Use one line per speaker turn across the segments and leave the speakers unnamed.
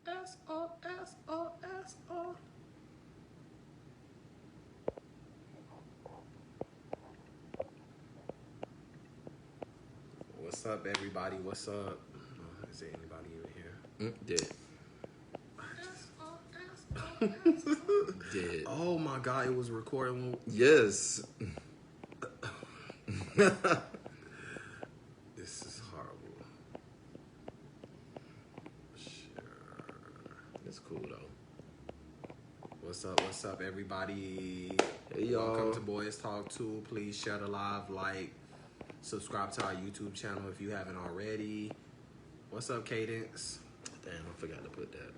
S-O-S-O-S-O. What's up, everybody? What's up? Is there anybody even here?
Dead. Dead.
Oh my God, it was recording.
Yes.
This is horrible. Sure.
It's cool though.
What's up, everybody?
Hey y'all.
Welcome to Boyztalktoo. Please share the live, like, subscribe to our YouTube channel if you haven't already. What's up, Cadence?
Damn, I forgot to put that.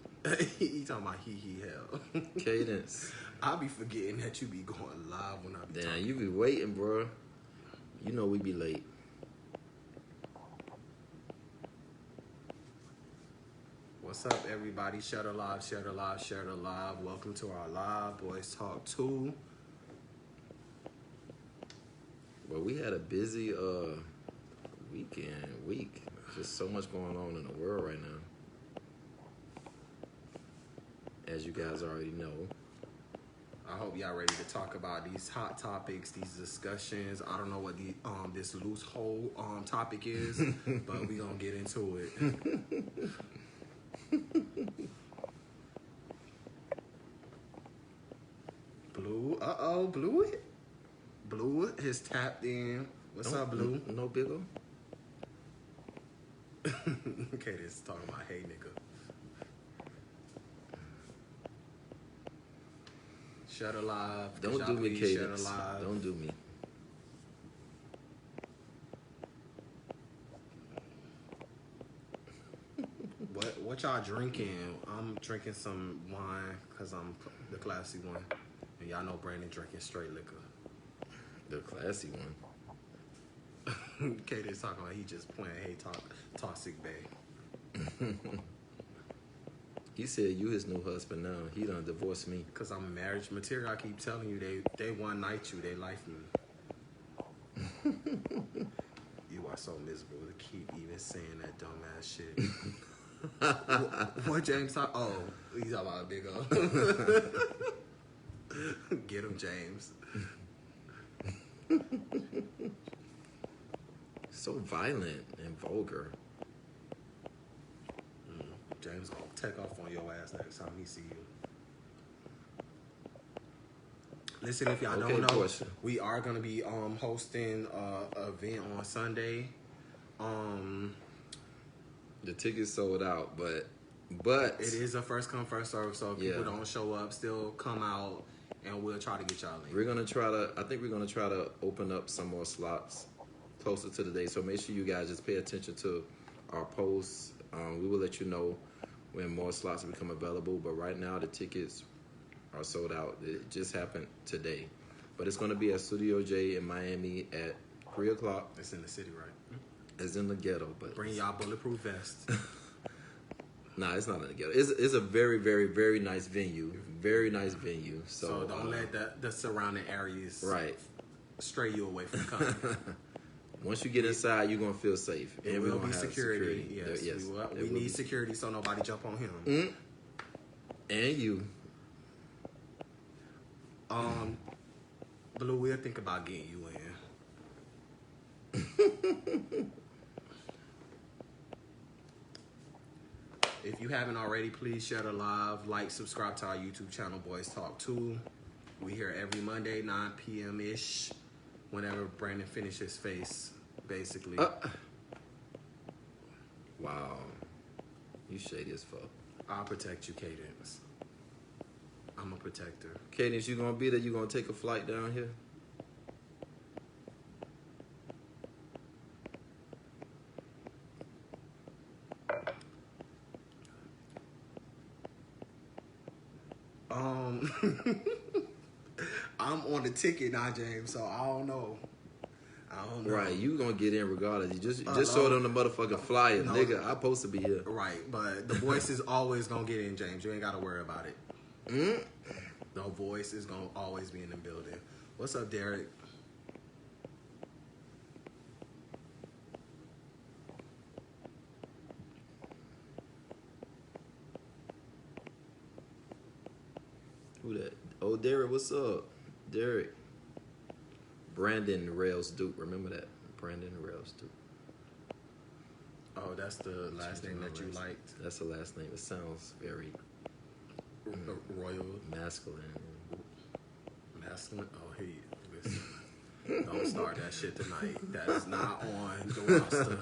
He talking about he hell.
Cadence.
I be forgetting that you be going live when I be
Damn,
talking.
you be waiting, bro. You know we be late.
What's up, everybody? Share the live, share the live, share the live. Welcome to our live Boyztalktoo.
Well, we had a busy week. Just so much going on in the world right now. As you guys already know.
I hope y'all ready to talk about these hot topics, these discussions. I don't know what the this loose hole topic is, but we gonna get into it. Blue, Blue has tapped in. What's up, Blue?
No bigger.
Okay, this is talking about hey nigga. Shut her live.
Don't do me, Cadence. Don't do me.
What y'all drinking? I'm drinking some wine because I'm the classy one. And y'all know Brandon drinking straight liquor.
The classy one.
Cadence talking about he just playing hey toxic bae.
He said you his new husband now. He done divorced me.
Cause I'm marriage material. I keep telling you they one night you, they life me. You are so miserable to keep even saying that dumbass shit. What James talk? Oh, he's talking about a big O. Get him, James.
So violent and vulgar.
James gonna take off on your ass next time he see you. Listen, if y'all don't know,
question.
we are gonna be hosting an event on Sunday.
The tickets sold out, but
It is a first come first serve, so if people don't show up, still come out and we'll try to get y'all in.
I think we're gonna try to open up some more slots closer to the day. So make sure you guys just pay attention to our posts. We will let you know when more slots become available, but right now the tickets are sold out. It just happened today. But it's gonna be at Studio J in Miami at 3 o'clock.
It's in the city, right?
It's in the ghetto, but
bring y'all bulletproof vests.
Nah, it's not in the ghetto. It's a very, very, very nice venue. Very nice venue. So
don't let the surrounding areas stray you away from coming.
Once you get inside, you're gonna feel safe.
It will be security. Yes. We need security so nobody jump on him.
And you.
Blue, we'll think about getting you in. If you haven't already, please share the live, like, subscribe to our YouTube channel, Boyztalktoo. We here every Monday, 9 p.m.-ish, whenever Brandon finishes his face, basically.
Wow. You shady as fuck.
I'll protect you, Cadence. I'm a protector.
Cadence, you gonna be there? You gonna take a flight down here?
I'm on the ticket now, James, so I don't know.
Right, you gonna get in regardless. You just show them the motherfucking flyer, nigga. I'm supposed to be here.
Right, but the voice is always gonna get in, James. You ain't gotta worry about it. The voice is gonna always be in the building. What's up, Derek?
Who that? Oh, Derek, what's up? Derek. Brandon Rails Duke. Remember that? Brandon Rails Duke.
Oh, that's the last name that you liked?
That's the last name. It sounds very
Royal.
masculine.
Masculine? Oh, hey, listen. Don't start that shit tonight. That is not on the roster.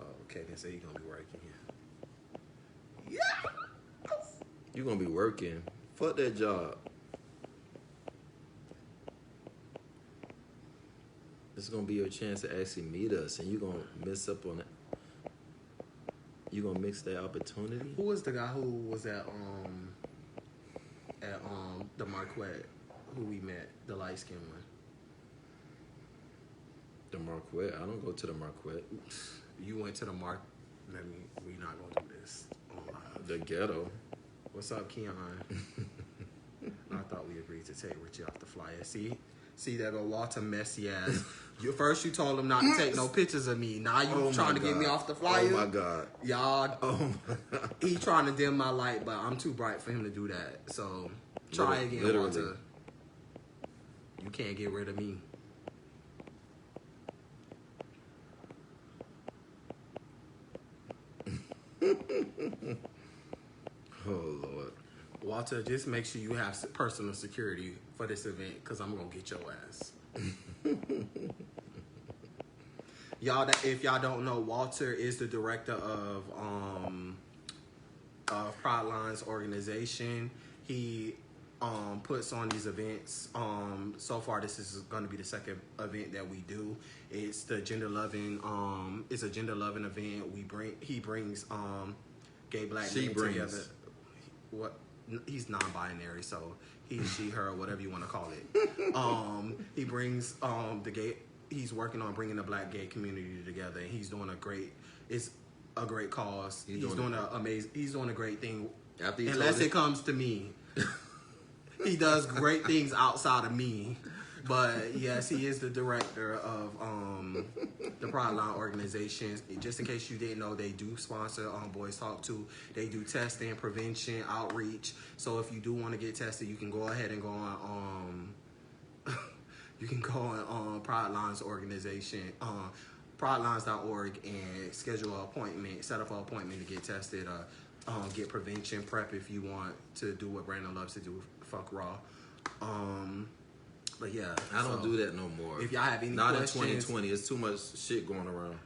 Oh, Kevin said he's gonna be working here. Yeah!
You gonna be working. Fuck that job. This is gonna be your chance to actually meet us, and you gonna miss up on it. You gonna mix that opportunity?
Who was the guy who was at the Marquette, who we met, the light skinned one?
The Marquette. I don't go to the Marquette.
You went to the we not gonna do this on live.
The ghetto.
What's up, Keon? I thought we agreed to take Richie off the flyer. See that old Walter messy ass. First you told him not to take no pictures of me. Now you trying to get me off the flyer.
Oh my God.
Y'all.
Oh my God.
He trying to dim my light, but I'm too bright for him to do that. So try again,
literally.
Walter. You can't get rid of me.
Oh Lord.
Walter, just make sure you have personal security for this event, because I'm going to get your ass. Y'all, if y'all don't know, Walter is the director of Pride Lines organization. He puts on these events. So far, this is going to be the second event that we do. It's the gender loving. It's a gender loving event. He brings gay black men together. What? He's non-binary, so he, she, her, whatever you want to call it. He brings he's working on bringing the black gay community together, and he's doing it's a great cause. He's doing a great thing. Unless it comes to me. He does great things outside of me. But yes, he is the director of the Pride Line organization. Just in case you didn't know, they do sponsor Boyztalktoo. They do testing, prevention, outreach. So if you do want to get tested, you can go ahead and go on Pride Lines organization, pridelines.org, and schedule an appointment, set up an appointment to get tested, get prevention prep if you want to do what Brandon loves to do, fuck raw. But yeah,
I don't do that no more.
If y'all have any
not
questions,
in 2020, it's too much shit going around.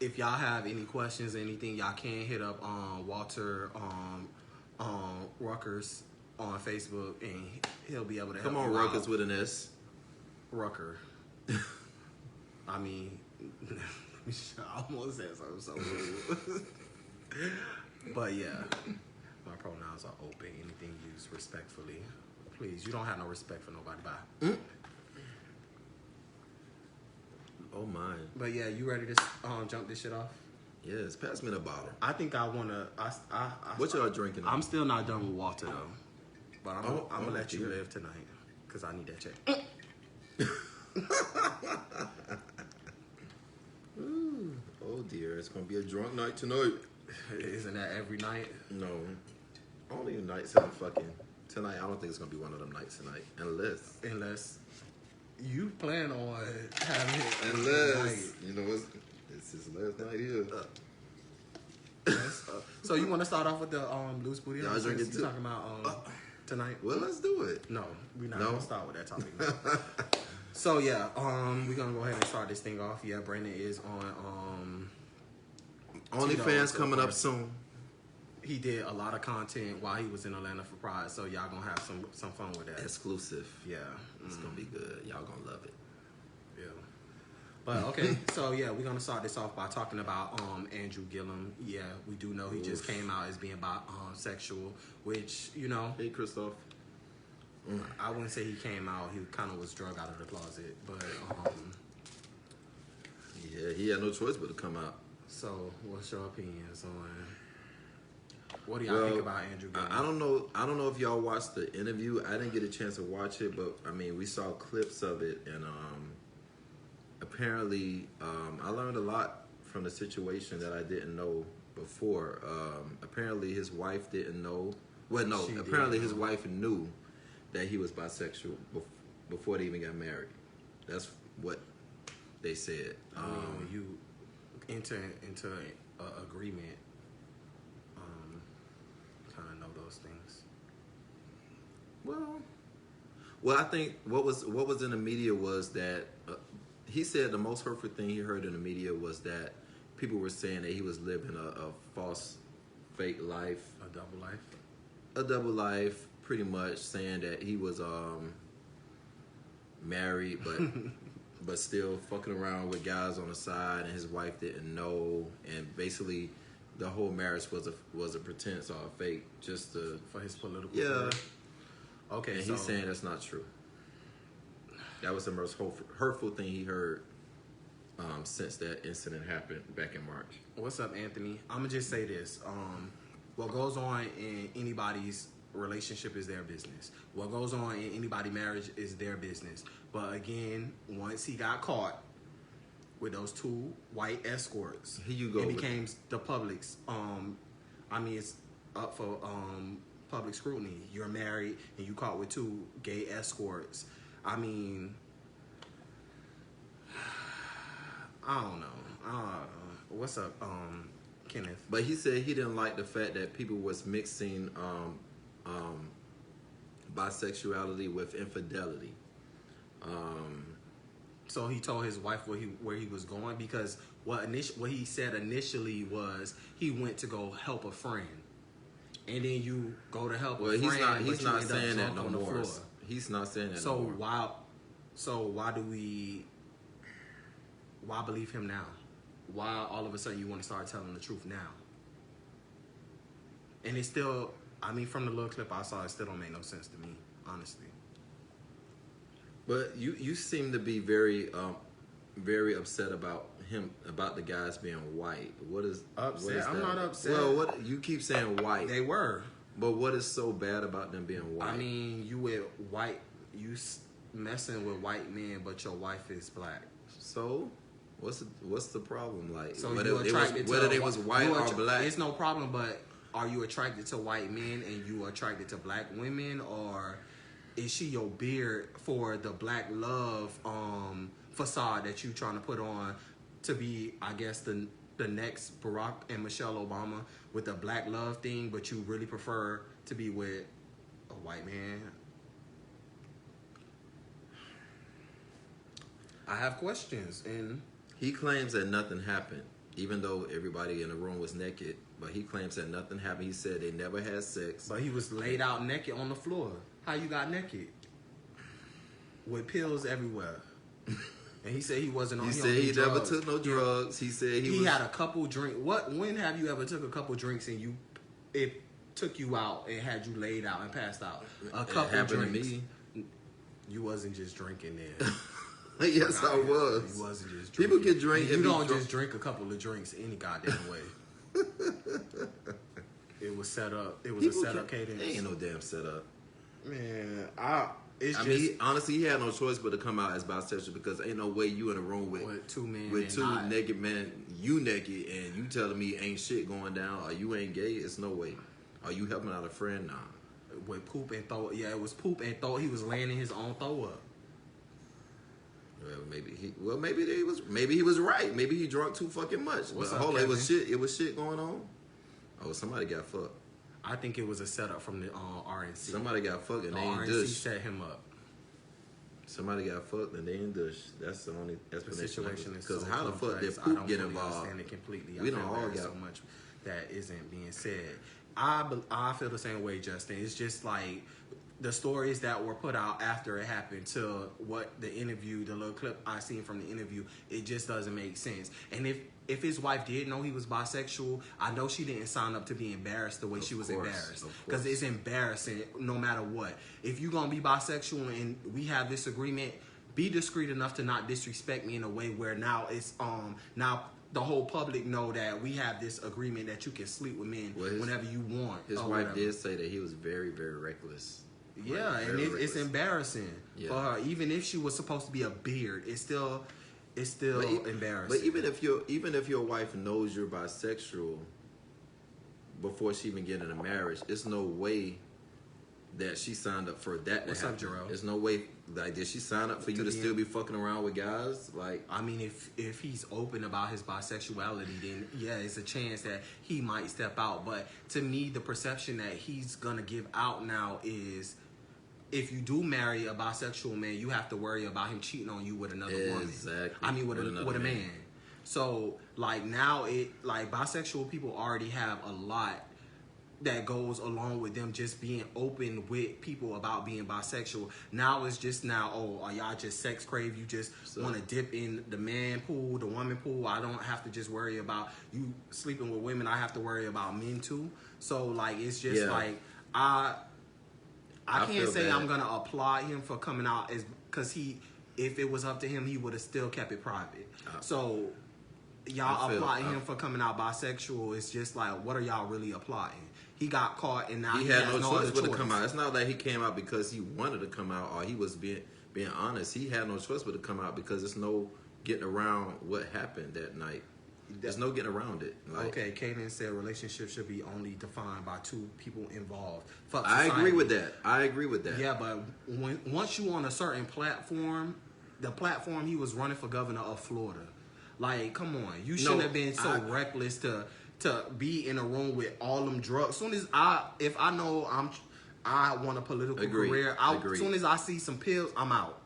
If y'all have any questions or anything, y'all can hit up Walter Ruckers on Facebook, and he'll be able to help you out.
Come on, Ruckers with an S.
Rucker. I mean, I almost said something so rude. But yeah, my pronouns are open. Anything used respectfully. Please, you don't have no respect for nobody. Bye.
Oh my.
But yeah, you ready to jump this shit off?
Yes, pass me the bottle.
I think I wanna.
What y'all drinking?
I'm still not done with Walter though. But I'm gonna let you
dear.
live tonight, because I need that check.
Oh dear, it's gonna be a drunk night tonight.
Isn't that every night?
No, only nights in the fucking tonight. I don't think it's gonna be one of them nights tonight, unless
you plan on having it.
Unless you know it's his last night here.
So you want to start off with the loose booty?
Y'all drinking too?
Talking about tonight?
Well, let's do it.
No, we're not gonna start with that topic. So yeah, we're gonna go ahead and start this thing off. Yeah, Brandon is on
OnlyFans coming up soon.
He did a lot of content while he was in Atlanta for Pride, so y'all gonna have some fun with that.
Exclusive.
Yeah,
it's gonna be good. Y'all gonna love it.
Yeah. But okay, so yeah, we're gonna start this off by talking about Andrew Gillum. Yeah, we do know he just came out as being bisexual, which, you know.
Hey, Christoph.
I wouldn't say he came out. He kind of was drug out of the closet, but
yeah, he had no choice but to come out.
So, what's your opinions on? What do y'all think about Andrew Gillum?
I don't know if y'all watched the interview. I didn't get a chance to watch it, but I mean, we saw clips of it, and apparently, I learned a lot from the situation that I didn't know before. Apparently, his wife didn't know. Well, no.
She
Apparently,
did
his
know.
wife knew that he was bisexual before they even got married. That's what they said.
I mean, when you enter into an agreement, kind of know those things.
Well, I think what was in the media was that he said the most hurtful thing he heard in the media was that people were saying that he was living a false, fake life, a double life, pretty much saying that he was married, but still fucking around with guys on the side, and his wife didn't know, and basically the whole marriage was a pretense or a fake, just to
For his political
yeah.
career. Okay,
And
so
he's saying that's not true. That was the most hurtful thing he heard since that incident happened back in March.
what's up, Anthony? I'm gonna just say this. What goes on in anybody's relationship is their business. What goes on in anybody's marriage is their business. But again, once he got caught with those 2 white escorts,
Here you go
it
with
became the public's. I mean, it's up for public scrutiny. You're married and you caught with 2 gay escorts. I mean, I don't know. What's up, Kenneth?
But he said he didn't like the fact that people was mixing bisexuality with infidelity.
So he told his wife where he was going, because what he said initially was he went to go help a friend, and then you go to help a friend.
He's not saying that no
on the
more.
floor.
He's not saying that no more.
Why believe him now? Why all of a sudden you want to start telling the truth now? And it's still, I mean, from the little clip I saw, it still don't make no sense to me, honestly.
But you seem to be very upset about the guys being white. What is
Upset?
What is
I'm
that?
not upset.
Well, what you keep saying white.
They were.
But what is so bad about them being white?
I mean, you with white, messing with white men, but your wife is black.
So, what's the problem? Like,
So
whether
you attracted
they was white or black?
It's no problem. But are you attracted to white men and you attracted to black women, or is she your beard for the black love facade that you trying to put on to be, I guess, the next Barack and Michelle Obama with the black love thing, but you really prefer to be with a white man? I have questions, and
He claims that nothing happened, even though everybody in the room was naked. But he claims that nothing happened. He said they never had sex.
but he was laid out naked on the floor. How you got naked? With pills everywhere. And he said he wasn't on.
He said he never took no drugs. He said
he had a couple drinks. When have you ever took a couple drinks and it took you out and had you laid out and passed out? A couple
it happened
drinks.
to me.
You wasn't just drinking there.
Yes, I was.
You wasn't just drinking.
People can drink.
You don't just drink a couple of drinks any goddamn way. It was set up. It was a setup cadence.
Ain't no damn setup.
Man,
honestly, he had no choice but to come out as bisexual, because ain't no way you in a room with
2 men,
with 2 naked men, you naked, and you telling me ain't shit going down, or you ain't gay. It's no way. Are you helping out a friend? Nah.
With poop and throw. Yeah, it was poop and throw. He was laying in his own throw up.
Well, maybe he was right. Maybe he drunk too fucking much.
What's
But
up,
hold on,
Kevin?
it was shit going on. Oh, somebody got fucked.
I think it was a setup from the RNC.
Somebody got fucked and
The
they ain't
RNC
dush.
set him up.
Somebody got fucked and they ain't dush. That's the only
The
explanation.
situation is
Because
so
how the fuck
complex.
did
I
poop
don't
get
fully
involved?
understand it completely.
We
I
don't
feel
all
there's
got
so much that isn't being said. I feel the same way, Justin. It's just like the stories that were put out after it happened to what the interview, the little clip I seen from the interview, it just doesn't make sense. And if his wife did know he was bisexual, I know she didn't sign up to be embarrassed the way she was embarrassed. Because it's embarrassing no matter what. If you're going to be bisexual and we have this agreement, be discreet enough to not disrespect me in a way where now it's now the whole public know that we have this agreement that you can sleep with men whenever you want.
His wife did say that he was very, very reckless.
Yeah,
Like,
and
very
it's
reckless.
embarrassing for her. Even if she was supposed to be a beard, it's still embarrassing.
But even if your wife knows you're bisexual, before she even get in a marriage. It's no way that she signed up for that.
What's up, Jarrell?
There's no way. Like, did she sign up for you to still be fucking around with guys? Like,
I mean, if he's open about his bisexuality, then yeah, it's a chance that he might step out. But to me, the perception that he's gonna give out now is, if you do marry a bisexual man, you have to worry about him cheating on you with another woman.
Exactly.
I mean, with a man. So like now, bisexual people already have a lot that goes along with them just being open with people about being bisexual. Now it's just are y'all just sex crave? You just want to dip in the man pool, the woman pool. I don't have to just worry about you sleeping with women. I have to worry about men too. So like, it's just like, I can't say I'm gonna applaud him for coming out because if it was up to him, he would have still kept it private. So y'all applaud him for coming out bisexual. It's just like, what are y'all really applauding? He got caught and now he had no choice but to come out. It's not like he came out because he wanted to come out or he was being honest. He had no choice but to come out because there's no getting around what happened that night. There's no getting around it. Like, okay, Kanan said relationships should be only defined by two people involved.
I agree with that.
Yeah, but once you on a certain platform, the platform he was running for governor of Florida, like, come on, you shouldn't have been so reckless to be in a room with all them drugs. Soon as if I know I want a political career, as soon as I see some pills, I'm out.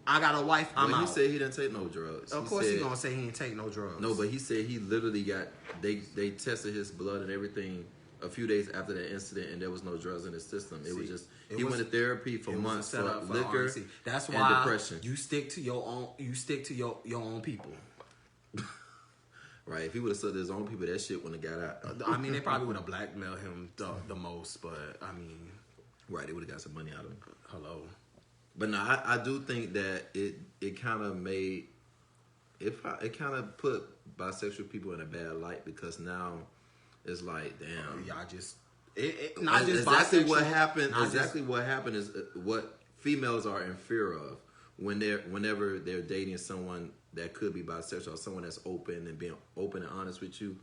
I got a wife, I'm out.
He said he didn't take no drugs.
Of course he's gonna say he didn't take no drugs.
No, but he said he literally got they tested his blood and everything a few days after that incident, and there was no drugs in his system. It was just he went to therapy for months for liquor.
That's why
and depression.
You stick to your own. You stick to your own people.
Right, if he would have said his own people, that shit wouldn't have got out.
I mean, they probably would have blackmailed him the most, but I mean,
right, they would have got some money out of him.
Hello,
but no, I do think that it kind of made it kind of put bisexual people in a bad light because now it's like, damn,
y'all just not just
exactly
bisexual.
What happened. Exactly what happened is what females are in fear of whenever they're dating someone that could be bisexual or someone that's open and being open and honest with you.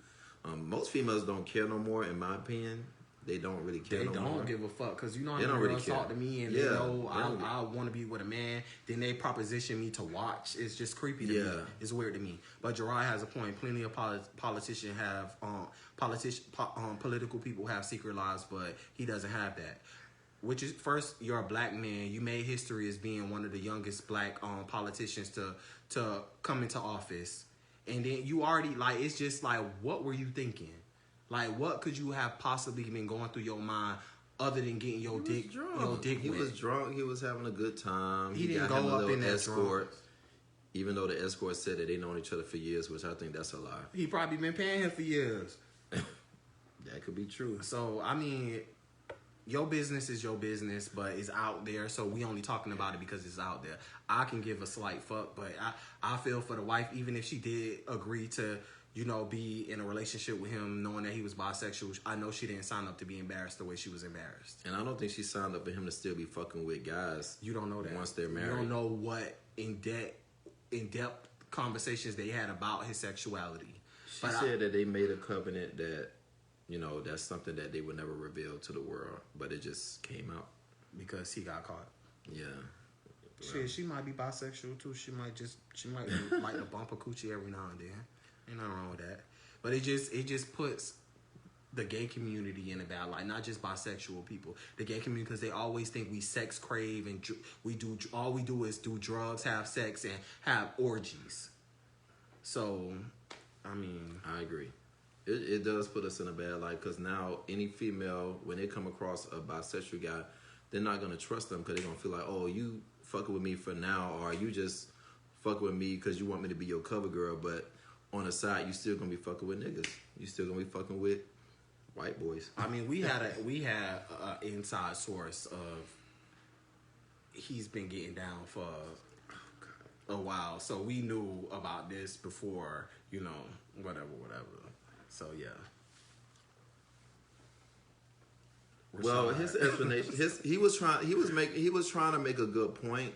Most females don't care no more, in my opinion. They don't really care no more. They don't
give a fuck because you know how many girls talk to me and they know I want to be with a man. Then they proposition me to watch. It's just creepy to me. It's weird to me. But Gerard has a point. Plenty of politicians have political people have secret lives, but he doesn't have that. Which is, first, you're a black man. You made history as being one of the youngest black politicians to come into office. And then you already, like, it's just like, what were you thinking? Like, what could you have possibly been going through your mind other than getting your dick
He was drunk. He was having a good time.
He didn't go up in that escort. Drunk.
Even though the escort said that they known each other for years, which I think that's a lie.
He probably been paying him for years.
That could be true.
So, I mean, your business is your business, but it's out there, so we only talking about it because it's out there. I can give a slight fuck, but I feel for the wife, even if she did agree to, you know, be in a relationship with him, knowing that he was bisexual. I know she didn't sign up to be embarrassed the way she was embarrassed.
And I don't think she signed up for him to still be fucking with guys.
You don't know that.
Once they're married.
You don't know what in-depth conversations they had about his sexuality.
She said that they made a covenant that, you know, that's something that they would never reveal to the world, but it just came out.
Because he got caught.
Yeah.
Shit, she might be bisexual too. She might like to bump a coochie every now and then. Ain't nothing wrong with that. But it just puts the gay community in a bad light. Not just bisexual people. The gay community, because they always think we sex crave and all we do is do drugs, have sex, and have orgies. So, I mean,
I agree. It does put us in a bad light because now any female, when they come across a bisexual guy, they're not going to trust them because they're going to feel like, oh, you fucking with me for now, or you just fucking with me because you want me to be your cover girl, but on the side, you still going to be fucking with niggas. You still going to be fucking with white boys.
I mean, we had an inside source of he's been getting down for a while, so we knew about this before, you know, whatever. So yeah.
Well, his explanation, he was trying to make a good point.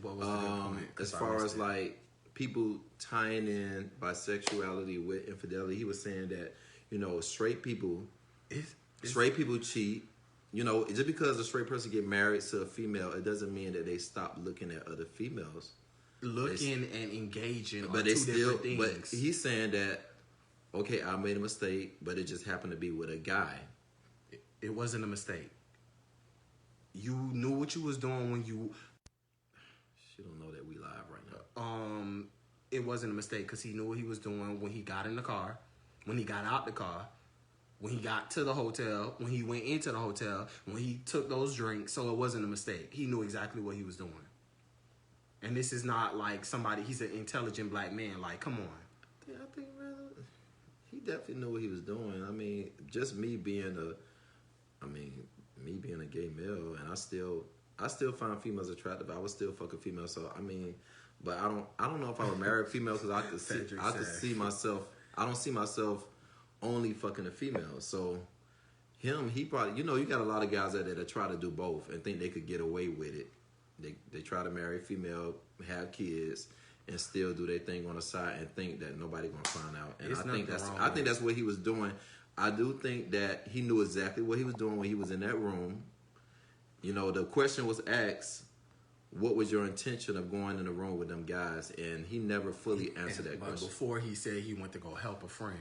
What was the good point?
As far as like people tying in bisexuality with infidelity, he was saying that, you know, straight people
It's,
Straight people cheat. You know, just because a straight person get married to a female, it doesn't mean that they stop looking at other females.
looking and engaging
But
are
they
two
still.
different
But
things.
he's saying that, okay, I made a mistake, but it just happened to be with a guy.
It wasn't a mistake. You knew what you was doing when you.
She don't know that we live right now.
It wasn't a mistake because he knew what he was doing when he got in the car, when he got out the car, when he got to the hotel, when he went into the hotel, when he took those drinks. So it wasn't a mistake. He knew exactly what he was doing. And this is not like somebody, he's an intelligent black man. Like, come on.
Yeah, I think rather, he definitely knew what he was doing. I mean, just me being a gay male, and I still find females attractive. I would still fuck a female. So I mean, but I don't know if I would marry a female because I could see myself. I don't see myself only fucking a female. So he probably, you got a lot of guys out there that try to do both and think they could get away with it. They try to marry a female, have kids, and still do their thing on the side and think that nobody gonna find out. And I think that's what he was doing. I do think that he knew exactly what he was doing when he was in that room. The question was asked, what was your intention of going in the room with them guys? And he never fully answered that question.
Before he said he went to go help a friend.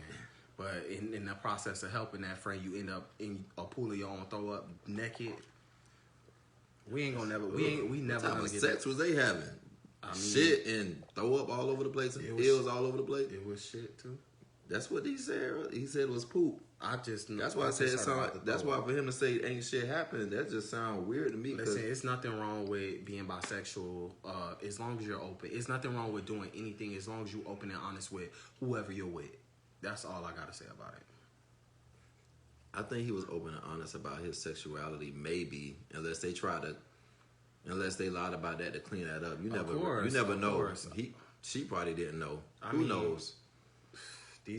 But in the process of helping that friend, you end up in a pool of your own throw up naked. We ain't gonna never. We never gonna get
sex
that.
was they having? Shit and throw up all over the place and pills all over the place.
It was shit too.
That's what he said. He said it was poop.
That's
why I said that's why for him to say ain't shit happening, that just sounds weird to me.
Listen, it's nothing wrong with being bisexual as long as you're open. It's nothing wrong with doing anything as long as you're open and honest with whoever you're with. That's all I gotta say about it.
I think he was open and honest about his sexuality, maybe, unless they lied about that to clean that up. You never know. She probably didn't know. Who knows?
He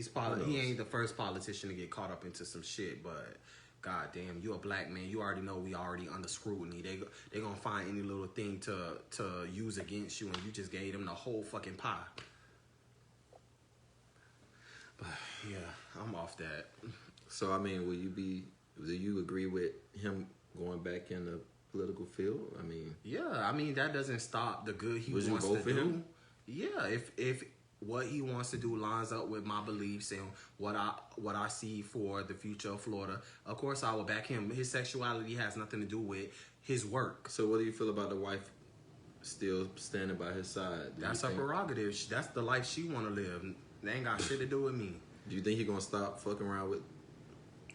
ain't the first politician to get caught up into some shit, but goddamn, you a black man. You already know we already under scrutiny. They gonna find any little thing to use against you, and you just gave them the whole fucking pie. But yeah, I'm off that.
So I mean, do you agree with him going back in the political field? I mean,
yeah, that doesn't stop the good he wants to do. Would you vote for him? Yeah, if what he wants to do lines up with my beliefs and what I see for the future of Florida, of course I will back him. His sexuality has nothing to do with his work.
So what do you feel about the wife still standing by his side?
That's her prerogative. That's the life she want to live. They ain't got shit to do with me.
Do you think he gonna stop fucking around with?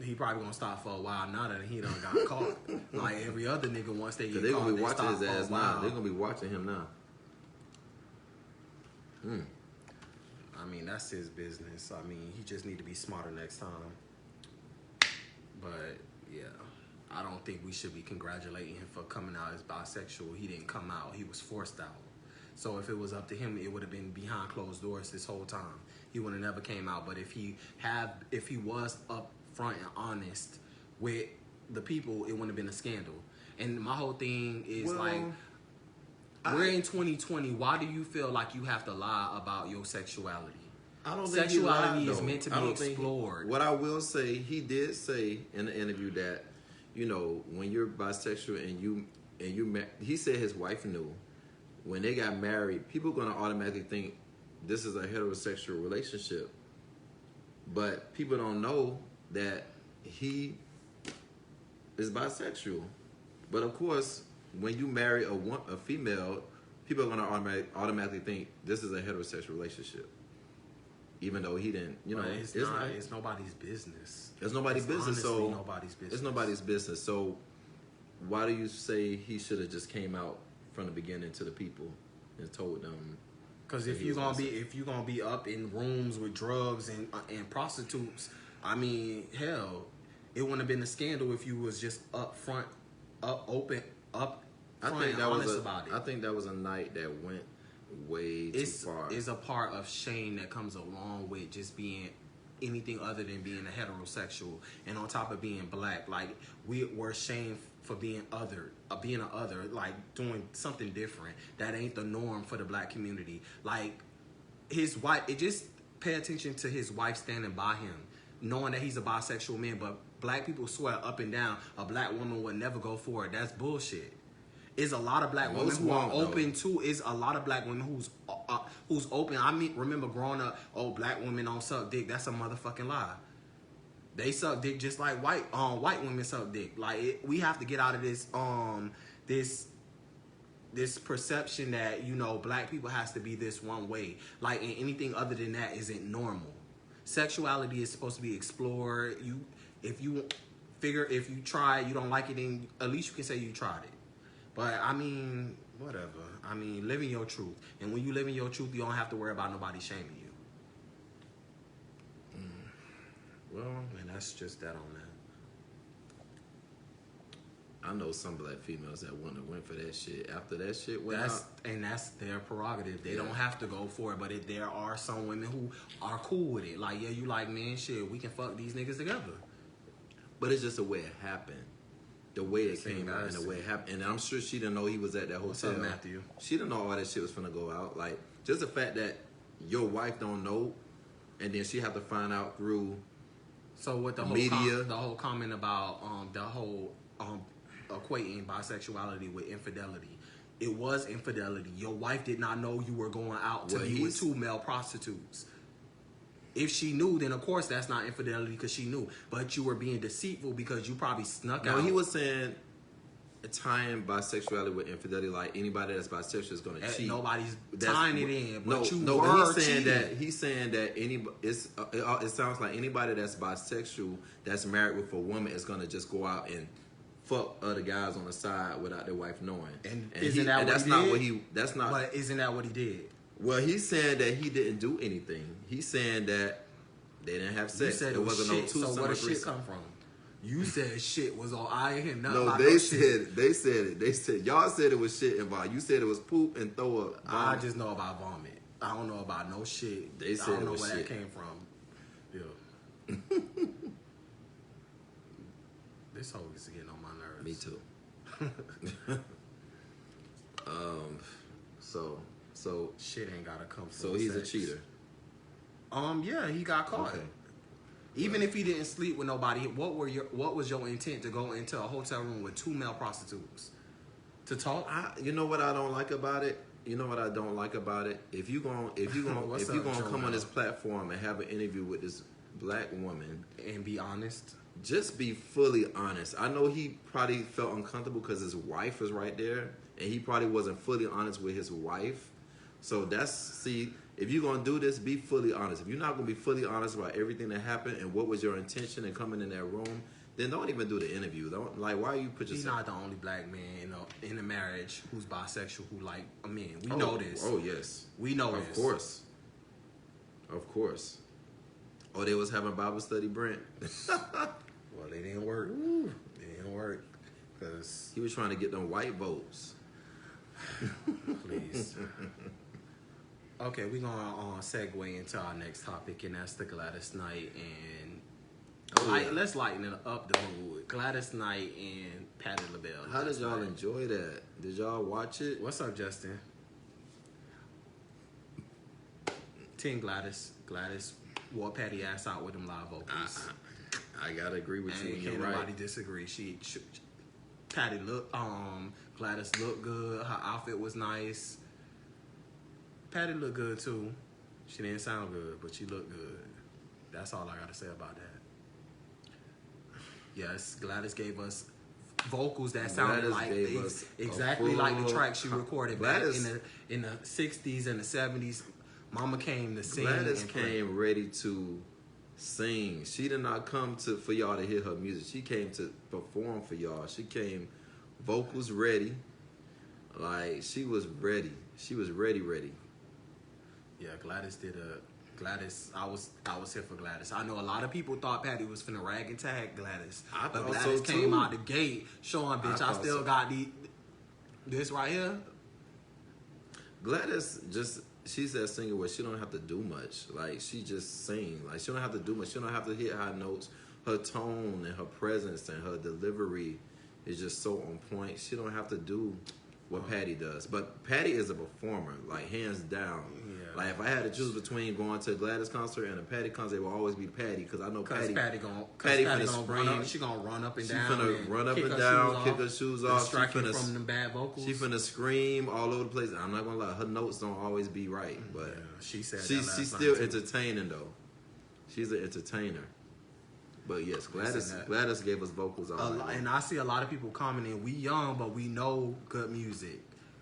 He probably gonna stop for a while now that he done got caught. Like every other nigga, once they get
caught,
caught,
they gonna be watching his ass now. They're gonna be watching him now.
That's his business. He just need to be smarter next time. But yeah, I don't think we should be congratulating him for coming out as bisexual. He didn't come out. He was forced out. So if it was up to him, it would have been behind closed doors this whole time. He would have never came out. But if he was up front and honest with the people, it wouldn't have been a scandal. And my whole thing is we're in 2020. Why do you feel like you have to lie about your sexuality?
I don't think
sexuality is meant to be explored.
What I will say, he did say in the interview that, when you're bisexual and he said his wife knew when they got married, people are gonna automatically think this is a heterosexual relationship, but people don't know that he is bisexual. But of course, when you marry a female, people are gonna automatically think this is a heterosexual relationship, even though he didn't. It's
nobody's business.
It's nobody's business. So
nobody's business.
It's nobody's business. So why do you say he should have just came out from the beginning to the people and told them?
Because if you're gonna be up in rooms with drugs and prostitutes, hell, it wouldn't have been a scandal if you was just up front, open about it.
I think that was a night that went way too far.
It's a part of shame that comes along with just being anything other than being a heterosexual, and on top of being black, like we're shamed for being an other, like doing something different that ain't the norm for the black community. Like his wife, just pay attention to his wife standing by him. knowing that he's a bisexual man, but black people swear up and down a black woman would never go for it. That's bullshit. Is a lot of black women who are open to. Is a lot of black women who's open. I mean, remember growing up, black women don't suck dick. That's a motherfucking lie. They suck dick just like white women suck dick. Like we have to get out of this perception that, you know, black people has to be this one way. Like, and anything other than that isn't normal. Sexuality is supposed to be explored. If you try it, you don't like it, then at least you can say you tried it. But I mean, whatever. I mean, living your truth. And when you live in your truth, you don't have to worry about nobody shaming you. Well, and that's just that on that.
I know some black females that wouldn't have went for that shit after that shit went out.
And that's their prerogative. They don't have to go for it. But there are some women who are cool with it. Like, yeah, you like, man, shit, we can fuck these niggas together.
But it's just the way it happened. The way it came out and the way it happened. And I'm sure she didn't know he was at that hotel.
What's up, Matthew?
She didn't know all that shit was finna go out. Like, just the fact that your wife don't know, and then she have to find out through
so what the
media.
The whole comment about equating bisexuality with infidelity. It was infidelity. Your wife did not know you were going out to be with 2 male prostitutes. If she knew, then of course that's not infidelity because she knew. But you were being deceitful because you probably snuck out.
No, he was saying tying bisexuality with infidelity, like anybody that's bisexual is going to cheat.
Nobody's tying it in, but
he's saying that anybody. It sounds like anybody that's bisexual that's married with a woman is going to just go out and fuck other guys on the side without their wife knowing.
And
isn't
that what
that's
he
not
did?
what he. That's not.
But isn't that what he did?
Well, he's saying that he didn't do anything. He's saying that they didn't have sex.
You said it wasn't no two. So where did shit come from? You said shit was on. I ain't hear nothing.
No, they said it. They said y'all said it was shit involved. You said it was poop and throw up.
I just know about vomit. I don't know about no shit.
They said
I don't know where
shit.
that came from. Yeah. This hoe is getting on my nerves.
Me too. So
shit ain't gotta come from.
So he's
sex.
a cheater.
Yeah, he got caught.
Okay.
Even if he didn't sleep with nobody, what was your intent to go into a hotel room with 2 male prostitutes to talk?
You know what I don't like about it? If you gonna come on this platform and have an interview with this black woman
and be honest,
just be fully honest. I know he probably felt uncomfortable because his wife was right there, and he probably wasn't fully honest with his wife. So if you're going to do this, be fully honest. If you're not going to be fully honest about everything that happened and what was your intention in coming in that room, then don't even do the interview. Why you put yourself...
He's not the only black man in a marriage who's bisexual who like a man. We know this.
Oh, yes.
We know
this. Of course. Oh, they was having Bible study, Brent.
Well, they didn't work. They didn't work because...
He was trying to get them white votes.
Please. Okay, we're going to segue into our next topic, and that's the Gladys Knight and... Let's lighten it up the mood. Gladys Knight and Patti LaBelle.
How did y'all enjoy that? Did y'all watch it?
What's up, Justin? Team Gladys. Gladys wore Patti ass out with them live vocals.
I gotta agree with you.
Can't nobody disagree. Patti Gladys looked good. Her outfit was nice. Patti looked good too. She didn't sound good, but she looked good. That's all I gotta say about that. Yes, Gladys gave us vocals that sounded exactly like the track she recorded back in the 60s and the 70s. Mama came to sing.
Gladys came ready to sing. She did not come for y'all to hear her music. She came to perform for y'all. She came vocals ready. Like, she was ready. She was ready.
Yeah, Gladys, I was here for Gladys. I know a lot of people thought Patti was finna rag and tag Gladys. But Gladys came out the gate showing, bitch, I still got this right here.
Gladys she's that singer where she don't have to do much. Like, she just sing. Like, she don't have to do much. She don't have to hit high notes. Her tone and her presence and her delivery is just so on point. She don't have to do what Patti does. But Patti is a performer, like, hands down.
Yeah.
Like if I had to choose between going to a Gladys concert and a Patti concert, it will always be Patti because I know Patti
finna run up. She gonna run up and down.
She finna run up and down, kick her shoes off.
Distract you from them bad vocals.
She finna scream all over the place. I'm not gonna lie, her notes don't always be right, but
she said
she's still entertaining though. She's an entertainer. But yes, Gladys gave us vocals all night.
And I see a lot of people commenting, we young, but we know good music.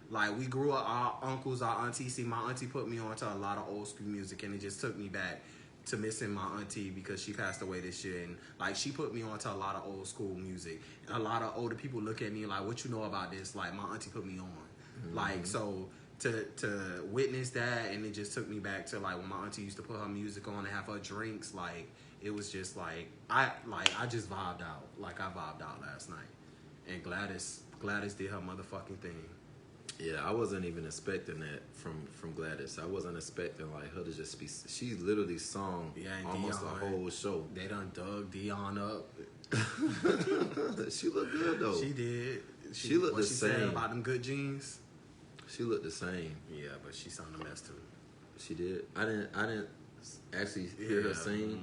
Like, we grew up, our uncles, our aunties. See, my auntie put me on to a lot of old school music, and it just took me back to missing my auntie because she passed away this year. And, like, she put me on to a lot of old school music. And a lot of older people look at me like, what you know about this? Like, my auntie put me on. Mm-hmm. Like, so to witness that, and it just took me back to, like, when my auntie used to put her music on and have her drinks, like, it was just like I just vibed out. Like I vibed out last night. And Gladys did her motherfucking thing.
Yeah, I wasn't even expecting that from Gladys. I wasn't expecting like her to just be. She literally sung almost the whole show.
They done dug Dion up.
She looked good though.
She did.
She looked the same.
Said about them good jeans.
She looked the same.
Yeah, but she sung a mess too.
She did. I didn't actually hear her sing.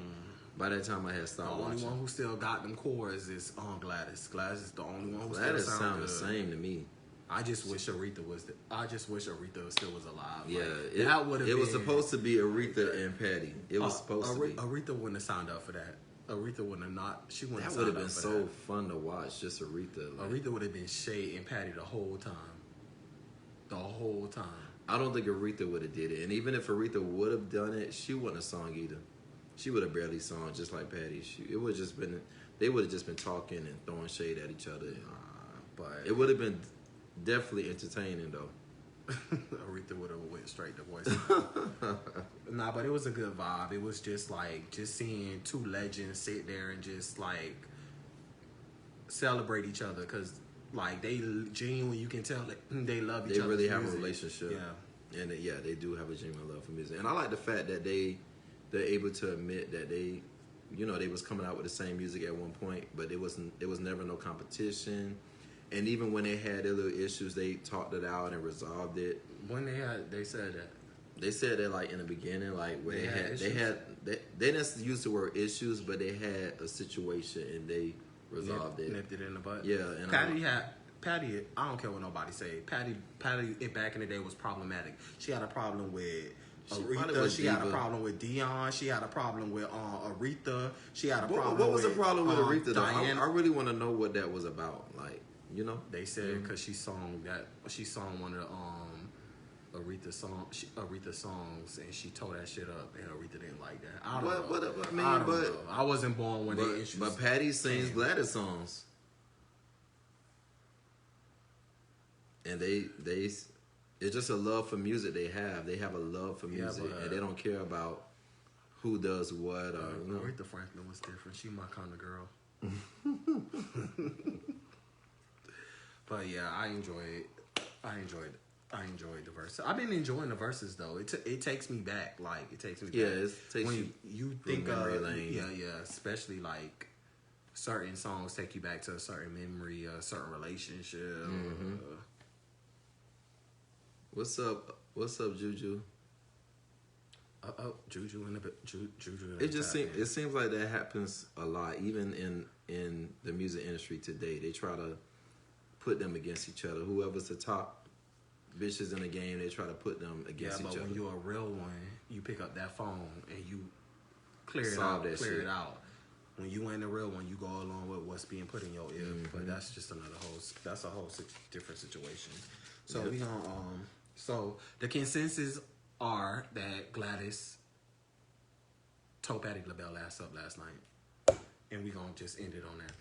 By that time, I had stopped watching.
The only one who still got them chords is Gladys. Gladys is the only one who
Gladys
still
sound the same to me.
I just wish Aretha was. I just wish Aretha still was alive.
Yeah,
like, that would have.
It was supposed to be Aretha and Patti. It was supposed to be.
Aretha wouldn't have signed up for that. Aretha wouldn't have not. She wouldn't.
That
would
have been so fun to watch. Just Aretha.
Like. Aretha would have been Shay and Patti the whole time. The whole time.
I don't think Aretha would have did it, and even if Aretha would have done it, she wouldn't have sung either. She would have barely sung, just like Patti. It would just been. They would have just been talking and throwing shade at each other. But it would have been definitely entertaining though.
Aretha would have went straight to voice. Nah, but it was a good vibe. It was just like seeing two legends sit there and just like celebrate each other because like they genuinely, you can tell that they love each other.
They really have a relationship.
Yeah,
and they do have a genuine love for music. And I like the fact that they're able to admit that they was coming out with the same music at one point, but it was never no competition. And even when they had their little issues, they talked it out and resolved it.
When they said that.
They said that like in the beginning, like where they didn't use the word issues, but they had a situation and they resolved it.
Nipped it in the butt.
Yeah, and
Patti. I don't care what nobody say. Patti back in the day was problematic. She had a problem with Aretha. She had a problem with Dion. She had a problem with Aretha. She had a problem.
What was the problem with Aretha? Though? I really want to know what that was about. Like,
they said because she sung one of the Aretha songs, and she tore that shit up, and Aretha didn't like that. I don't know. I wasn't born when they introduced.
But Patti sings Gladys songs, and it's just a love for music they have. They have a love for music, and they don't care about who does what.
Aretha Franklin was different. She my kind of girl. But yeah, I enjoyed the verse. I've been enjoying the verses though. It takes me back. Like it takes me back.
Yeah, it takes
when you think of
lane.
Yeah. Especially like certain songs take you back to a certain memory, a certain relationship.
Mm-hmm. What's up, Juju?
Juju in the Juju.
It seems like that happens a lot, even in the music industry today. They try to put them against each other. Whoever's the top bitches in the game, they try to put them against each other.
Yeah, but when you're a real one, you pick up that phone and you clear it out. When you ain't a real one, you go along with what's being put in your ear. Mm-hmm. But that's just that's a whole different situation. So we gonna so the consensus are that Gladys told Patti LaBelle ass up last night, and we gonna just end it on that.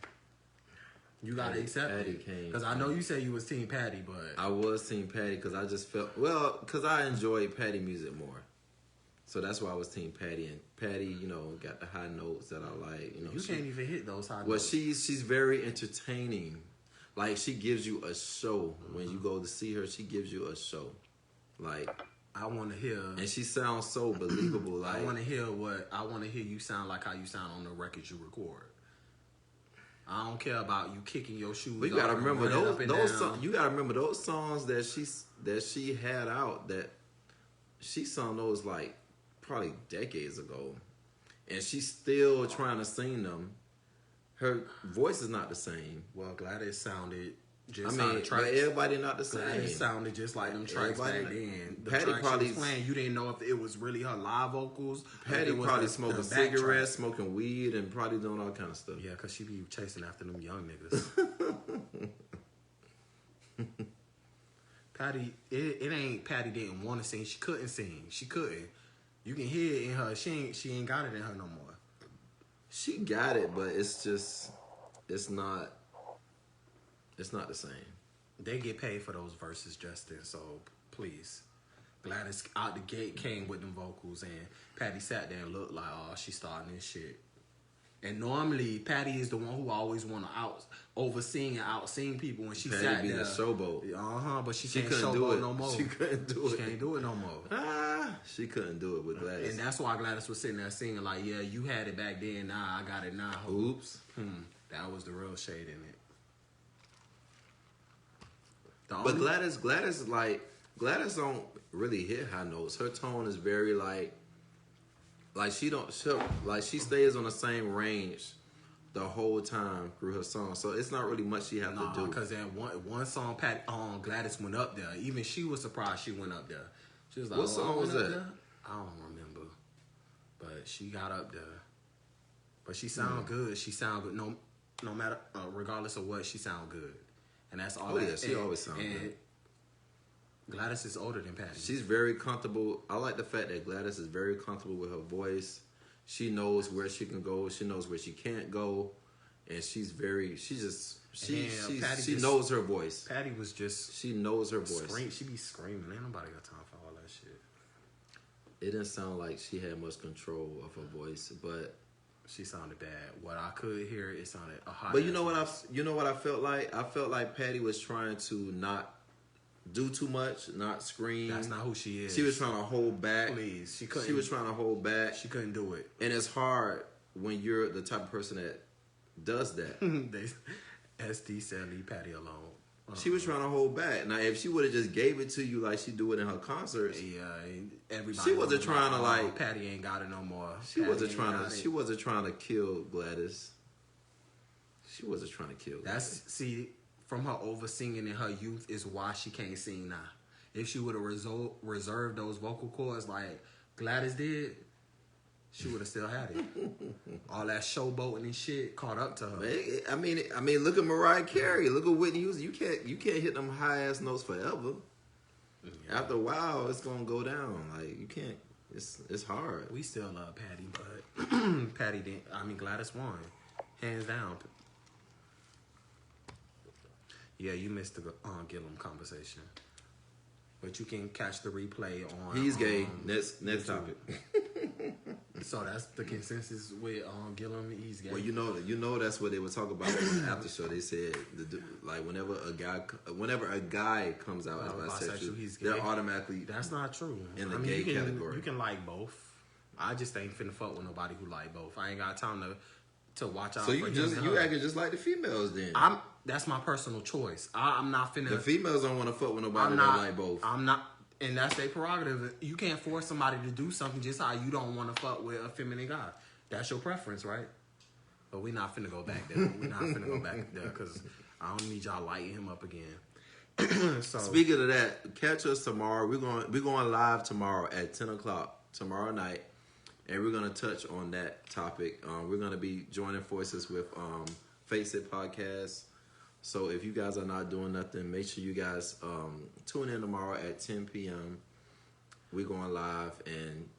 You gotta accept it, because I know you say you was Team Patti, but
I was Team Patti because I just felt because I enjoy Patti music more, so that's why I was Team Patti. And Patti, got the high notes that I like.
You can't even hit those high notes.
Well, she's very entertaining. Like she gives you a show when you go to see her. She gives you a show. Like
I want to hear,
and she sounds so believable. Like
I want to hear you sound like how you sound on the records you record. I don't care about you kicking your shoes.
But you gotta remember those songs. You gotta remember those songs that she had out that she sung those like probably decades ago, and she's still trying to sing them. Her voice is not the same.
Well, Gladys sounded just
I mean, but everybody not the same.
Gladys sounded just like them tracks back then. The
Patti
track
probably
she was playing, you didn't know if it was really her live vocals.
Patti probably smoking cigarettes, smoking weed, and probably doing all kind of stuff.
Yeah, because she be chasing after them young niggas. Patti, it ain't Patti didn't want to sing. She couldn't sing. She couldn't. You can hear it in her. She ain't got it in her no more.
She got it, but it's just, it's not the same.
They get paid for those verses, Justin. So please, Gladys out the gate came with them vocals, and Patti sat there and looked like, oh, she's starting this shit. And normally, Patti is the one who always want to oversing and out-sing people when she
Patti
sat
be
there.
The showboat.
But she can't
couldn't do
showboat
it
no more.
She couldn't do it.
She can't do it no more.
She couldn't do it with Gladys.
And that's why Gladys was sitting there singing like, yeah, you had it back then, nah, I got it now.
Oops.
That was the real shade in it.
But Gladys don't really hit high notes. Her tone is very she stays on the same range the whole time through her song. So it's not really much she have to do.
Because then one song, Gladys went up there. Even she was surprised she went up there. She was like,
what song was that?
There? I don't remember. But she got up there. But she sound good. She sound good. No matter, regardless of what, she sound good. And that's all.
Yeah, she always sound good.
Gladys is older than Patti.
She's very comfortable. I like the fact that Gladys is very comfortable with her voice. She knows where she can go. She knows where she can't go. And she knows her voice.
Patti was just...
She knows her voice.
She be screaming. Ain't nobody got time for all that shit.
It didn't sound like she had much control of her voice, but...
She sounded bad. What I could hear, it sounded a hot.
But you know what I felt like? I felt like Patti was trying to not do too much, not scream.
That's not who she is.
She was trying to hold back.
Please, she couldn't.
She was trying to hold back.
She couldn't do it.
And it's hard when you're the type of person that does that.
SD said, leave Patti alone.
She was trying to hold back. Now, if she would have just gave it to you like she do it in her concerts,
everybody.
She wasn't trying to
Patti ain't got it no more.
She wasn't trying to kill Gladys. She wasn't trying to kill Gladys.
From her over singing in her youth is why she can't sing now. If she would have reserved those vocal cords like Gladys did, she would have still had it. All that showboating and shit caught up to her.
I mean, look at Mariah Carey. Look at Whitney Houston. You can't hit them high ass notes forever. Yeah. After a while, it's gonna go down. Like you can't. It's hard.
We still love Patti, but Patti didn't. I mean, Gladys won, hands down. Yeah, you missed the Gillum conversation, but you can catch the replay on.
He's gay. Next topic.
So that's the consensus with Gillum. He's gay.
Well, you know that's what they were talking about on the after show. They said whenever a guy comes out as bisexual,
he's gay.
They're automatically
that's not true.
In the gay category.
You can like both. I just ain't finna fuck with nobody who like both. I ain't got time to watch out. So
you acting just like the females then.
That's my personal choice. I'm not finna.
The females don't want to fuck with nobody that like both.
I'm not. And that's their prerogative. You can't force somebody to do something just how you don't want to fuck with a feminine guy. That's your preference, right? But we're not finna go back there. We're not finna go back there because I don't need y'all lighting him up again. So
speaking of that, catch us tomorrow. We're going live tomorrow at 10 o'clock tomorrow night, and we're gonna touch on that topic. We're gonna be joining forces with Face It Podcast. So if you guys are not doing nothing, make sure you guys tune in tomorrow at 10 p.m. We're going live, and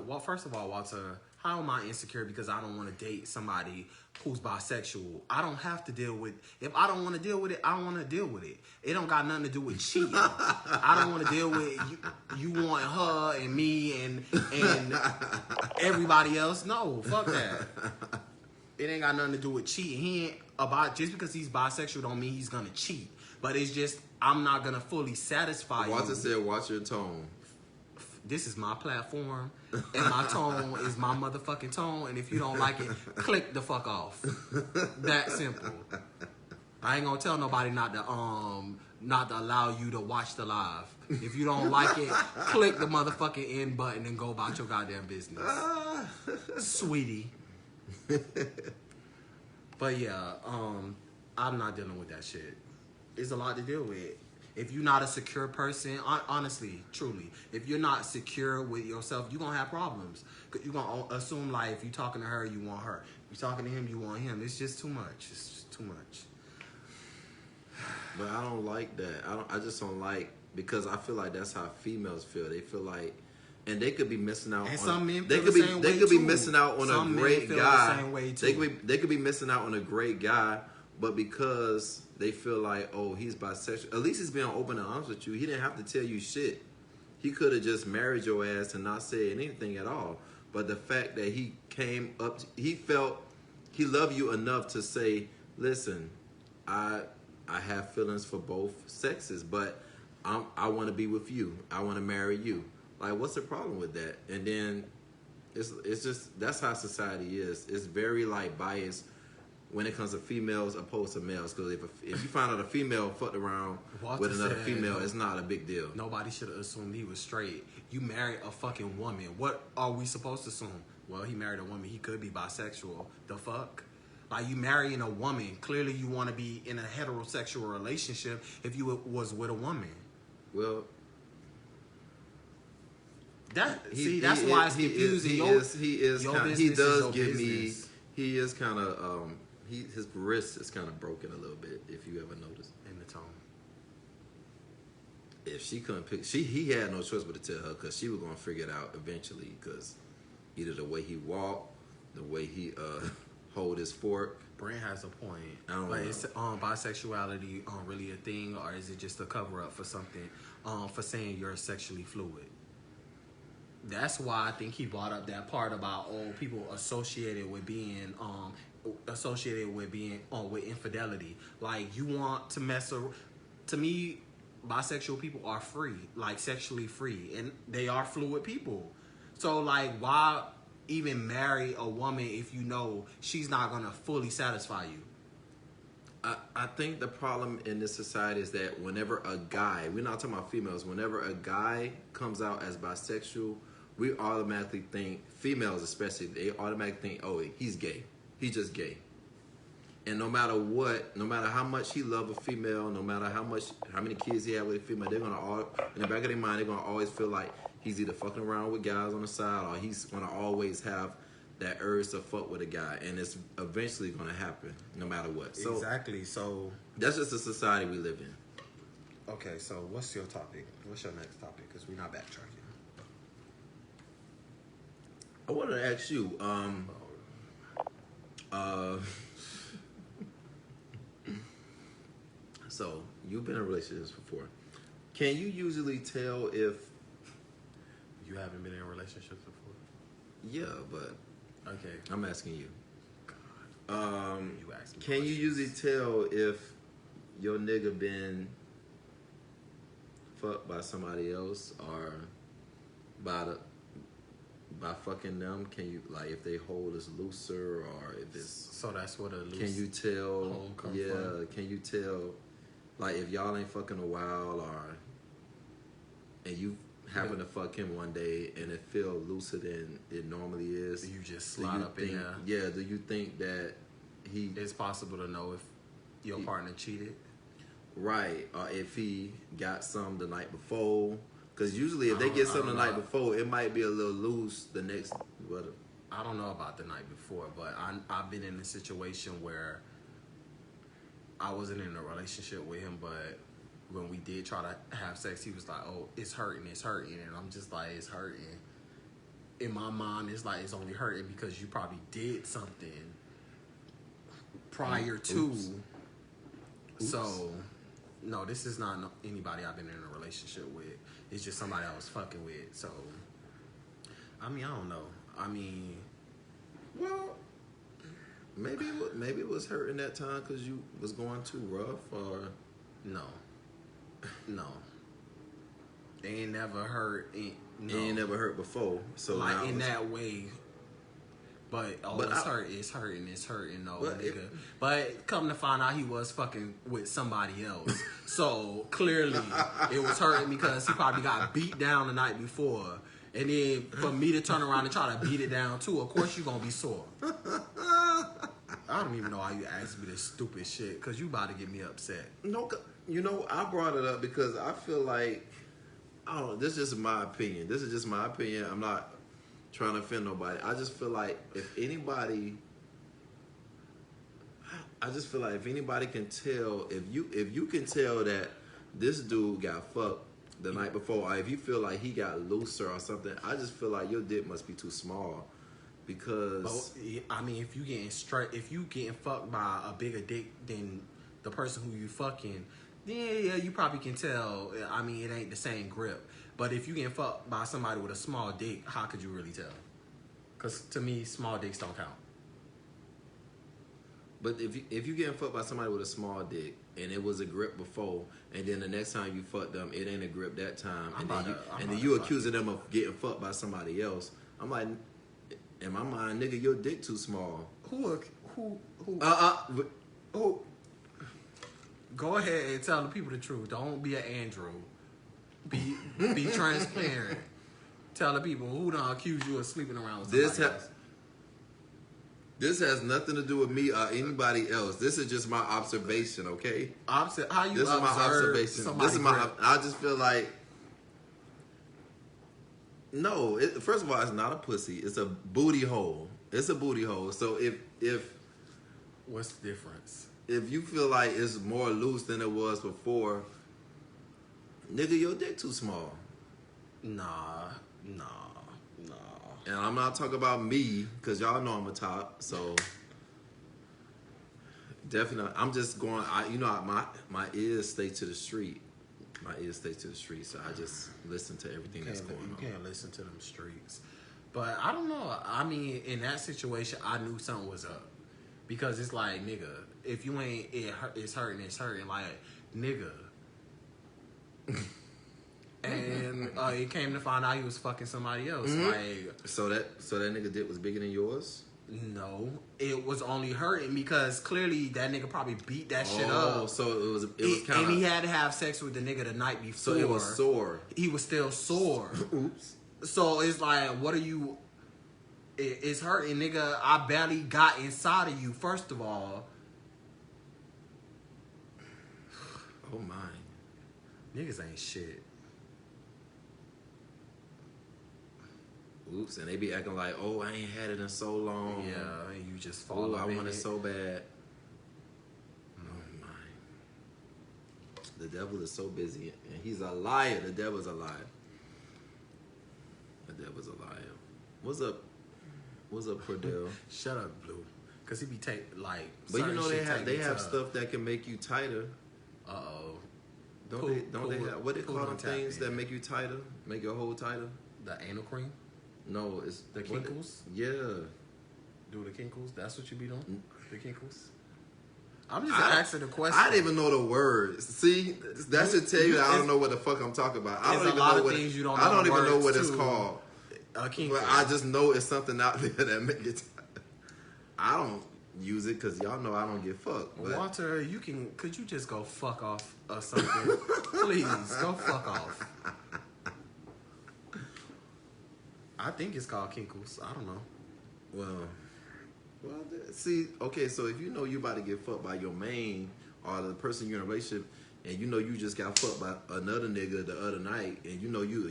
well, first of all, Walter, how am I insecure because I don't want to date somebody who's bisexual? I don't have to deal with. If I don't want to deal with it, I don't want to deal with it. It don't got nothing to do with cheating. I don't want to deal with you want her and me and everybody else. No, fuck that. It ain't got nothing to do with cheating. He ain't just because he's bisexual don't mean he's gonna cheat. But it's just I'm not gonna fully satisfy you.
Walter said, "Watch your tone."
This is my platform, and my tone is my motherfucking tone. And if you don't like it, click the fuck off. That simple. I ain't gonna tell nobody not to not to allow you to watch the live. If you don't like it, click the motherfucking end button and go about your goddamn business. Sweetie. But yeah, I'm not dealing with that shit. It's a lot to deal with. If you're not a secure person, honestly, truly, if you're not secure with yourself, you're going to have problems. You're going to assume, like, if you're talking to her, you want her. If you're talking to him, you want him. It's just too much. It's just too much.
But I don't like that. I just don't like, because I feel like that's how females feel. They feel like, and they could be missing out.
And
on,
some men
they
feel
could
the
be
same
they
way
could
too.
be missing out on
Some
a great
men feel
guy.
the same way too.
They could be missing out on a great guy, but because they feel like, oh, he's bisexual. At least he's being open and honest with you. He didn't have to tell you shit. He could have just married your ass and not said anything at all. But the fact that he came up, he felt he loved you enough to say, listen, I have feelings for both sexes, but I want to be with you. I want to marry you. Like, what's the problem with that? And then it's just, that's how society is. It's very like biased when it comes to females opposed to males. Because if you find out a female fucked around with another female, it's not a big deal.
Nobody should have assumed he was straight. You married a fucking woman. What are we supposed to assume? Well, he married a woman. He could be bisexual. The fuck? Like, you marrying a woman. Clearly you want to be in a heterosexual relationship if you was with a woman.
Well,
that's why it's confusing.
He is kind of his wrist is kind of broken a little bit, if you ever noticed.
In the tone.
If she couldn't pick, he had no choice but to tell her, because she was going to figure it out eventually, because either the way he walked, the way he hold his fork.
Brent has a point.
I don't know.
Is bisexuality really a thing, or is it just a cover up for something, for saying you're sexually fluid? That's why I think he brought up that part about people associated with being with infidelity. Like, you want to mess around. To me, bisexual people are free, like sexually free, and they are fluid people. So like, why even marry a woman if you know she's not gonna fully satisfy you?
I think the problem in this society is that whenever a guy, we're not talking about females, whenever a guy comes out as bisexual, we automatically think, females especially, they automatically think, oh, he's gay. He's just gay. And no matter what, no matter how much he loves a female, no matter how many kids he had with a female, they're gonna in the back of their mind, they're gonna always feel like he's either fucking around with guys on the side, or he's gonna always have that urge to fuck with a guy, and it's eventually gonna happen, no matter what. So
Exactly. So
that's just the society we live in.
okay. So what's your topic? What's your next topic? Because we're not backtracking.
I wanted to ask you, so you've been in relationships before. Can you usually tell if
You haven't been in relationships before?
yeah, but
Okay.
I'm asking you.
You asked me
Can you
questions.
usually tell if your nigga been fucked by somebody else, or by fucking them? Can you, like, if they hold is looser, or if it's,
So that's what a loose.
can you tell?
hole come
Yeah,
from?
can you tell, like, if y'all ain't fucking a while, and you happen to fuck him one day and it feel looser than it normally is?
You just
do
slide
you
up
think,
in there.
Yeah, do you think that he
It's possible to know if your partner cheated.
right, or if he got some the night before? Because usually if they
I
get
don't
some the night
know.
before, it might be a little loose the next. What?
I don't know about the night before, but I've been in a situation where I wasn't in a relationship with him, but when we did try to have sex, he was like, "Oh, it's hurting," and I'm just like, "It's hurting." In my mind, it's like it's only hurting because you probably did something prior to.
Oops.
So, no, this is not anybody I've been in a relationship with. It's just somebody I was fucking with. So, I mean, I don't know. I mean,
Well, maybe it was hurting that time because you was going too rough, or
no. They ain't never hurt. No.
it ain't never hurt before. So
Like
now
in
it's-
that way. But it's hurting though,
But
nigga. But come to find out, he was fucking with somebody else. So clearly, it was hurting because he probably got beat down the night before, and then for me to turn around and try to beat it down too, of course you gonna be sore. I don't even know why you asked me this stupid shit, cause you about to get me upset.
No, you know, I brought it up because I feel like, I don't know, this is just my opinion. This is just my opinion. I'm not trying to offend nobody. I just feel like if anybody can tell, if you can tell that this dude got fucked the night before, or if you feel like he got looser or something, I just feel like your dick must be too small. Because
I mean, if you getting fucked by a bigger dick than the person who you fucking, then yeah, you probably can tell. I mean, it ain't the same grip. But if you getting fucked by somebody with a small dick, how could you really tell? Because to me, small dicks don't count.
But if you getting fucked by somebody with a small dick and it was a grip before, and then the next time you fuck them, it ain't a grip that time, and then you accusing them of getting fucked by somebody else, I'm like, in my mind, nigga, your dick too small.
Who? Go ahead and tell the people the truth. Don't be an Andrew. Be transparent. Tell the people who done accuse you of sleeping around with somebody else.
This has nothing to do with me or anybody else. This is just my observation, okay?
How you
this is my observation. This is my. I just feel like. No, first of all, it's not a pussy. It's a booty hole. It's a booty hole. So if
what's the difference?
If you feel like it's more loose than it was before, nigga, your dick too small.
Nah.
And I'm not talking about me, because y'all know I'm a top, so definitely, I'm just going, my ears stay to the street. My ears stay to the street, so I just listen to everything that's going on.
You can't listen to them streets. But I don't know. I mean, in that situation, I knew something was up. Because it's like, nigga, if you ain't, it's hurting. Like, nigga. And it came to find out he was fucking somebody else.
Mm-hmm.
Like,
so that nigga dick was bigger than yours?
No, it was only hurting because clearly that nigga probably beat that shit up.
Oh, so it was kind of.
And he had to have sex with the nigga the night before.
So it was sore.
He was still sore.
Oops.
So it's like, what are you? It's hurting, nigga. I barely got inside of you. First of all.
Oh my.
Niggas ain't shit.
Oops, and they be acting like, oh, I ain't had it in so long.
Yeah, and you just fall up
I
in
want it so bad.
Mm.
Oh my. The devil is so busy, and he's a liar. The devil's a liar. The devil's a liar. What's up, Cordell?
Shut up, Blue. Cause he be like.
But you know they have stuff that can make you tighter. Don't they have what they call them things that make you tighter, make your hole tighter?
The anal cream.
No, it's
the kinkles.
Yeah.
Do the kinkles? That's what you be doing. The kinkles. I'm just asking the question.
I didn't even know the words. See, that should tell you I don't know what the fuck I'm talking about. I don't even know what things you don't know. I don't even know what it's called. But I just know it's something out there that make it. I don't use it because y'all know I don't get fucked. But
Walter, could you just go fuck off or something? Please go fuck off. I think it's called kinkles. I don't know.
Well, see, okay, so if you know you about to get fucked by your main or the person you're in a relationship, and you know you just got fucked by another nigga the other night, and you know you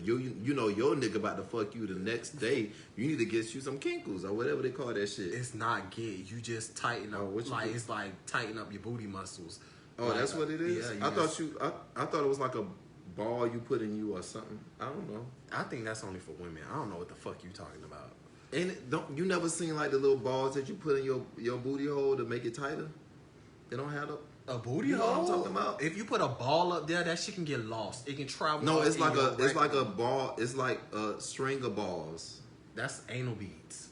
know your nigga about to fuck you the next day, you need to get you some kinkles or whatever they call that shit.
It's not get. You just tighten up. It's like tighten up your booty muscles.
Oh, like, that's what it is? Yeah, I thought it was like a ball you put in you or something. I don't know.
I think that's only for women. I don't know what the fuck you talking about.
And you never seen like the little balls that you put in your booty hole to make it tighter? They don't have
a booty hole.
You know what I'm talking about?
If you put a ball up there, that shit can get lost. It can travel.
No, it's like a ball. It's like a string of balls.
That's anal beads.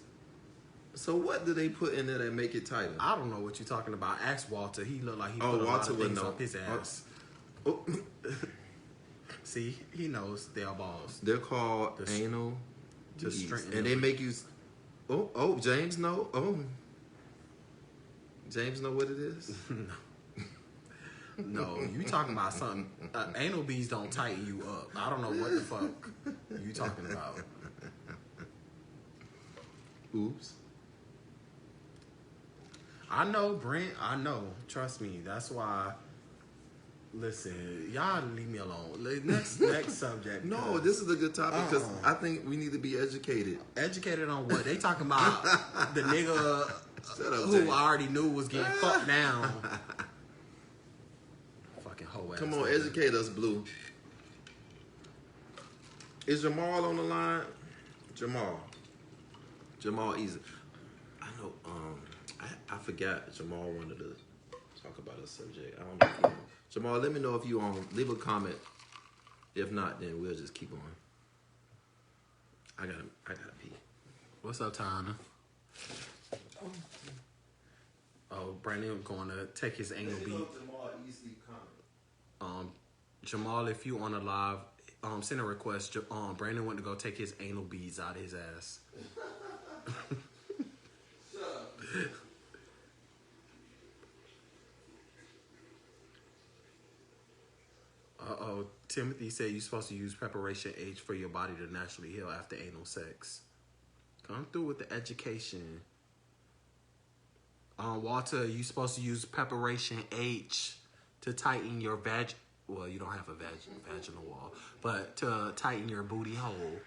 So what do they put in there that make it tighter?
I don't know what you're talking about. Ask Walter. He looked like he put a
Walter
lot of things
know.
up his ass. See, he knows they are balls.
They're called anal beads, and they make you. Oh, James know. Oh, James know what it is.
No, you talking about something. Anal beads don't tighten you up. I don't know what the fuck you talking about.
Oops.
I know, Brent. I know. Trust me. That's why. Listen, y'all leave me alone. Next subject.
No, this is a good topic because I think we need to be educated.
Educated on what? They talking about the nigga
Shut up,
who
James.
I already knew was getting fucked down. Fucking hoe ass.
Come on,
nigga.
educate us, Blue. Is Jamal on the line? Jamal Easy. I know. I forgot Jamal wanted to talk about a subject. I don't know. If you, Jamal, let me know if you leave a comment. If not, then we'll just keep on. I gotta pee.
What's up, Tyner? Oh, Brandon going to take his anal beat.
Jamal Easy comment.
Jamal, if you on a live, send a request. Brandon went to go take his anal beads out of his ass.
Shut up.
Timothy said you're supposed to use preparation H for your body to naturally heal after anal sex. Come through with the education. Walter, you supposed to use preparation H to tighten your well, you don't have a vaginal wall, but to tighten your booty hole.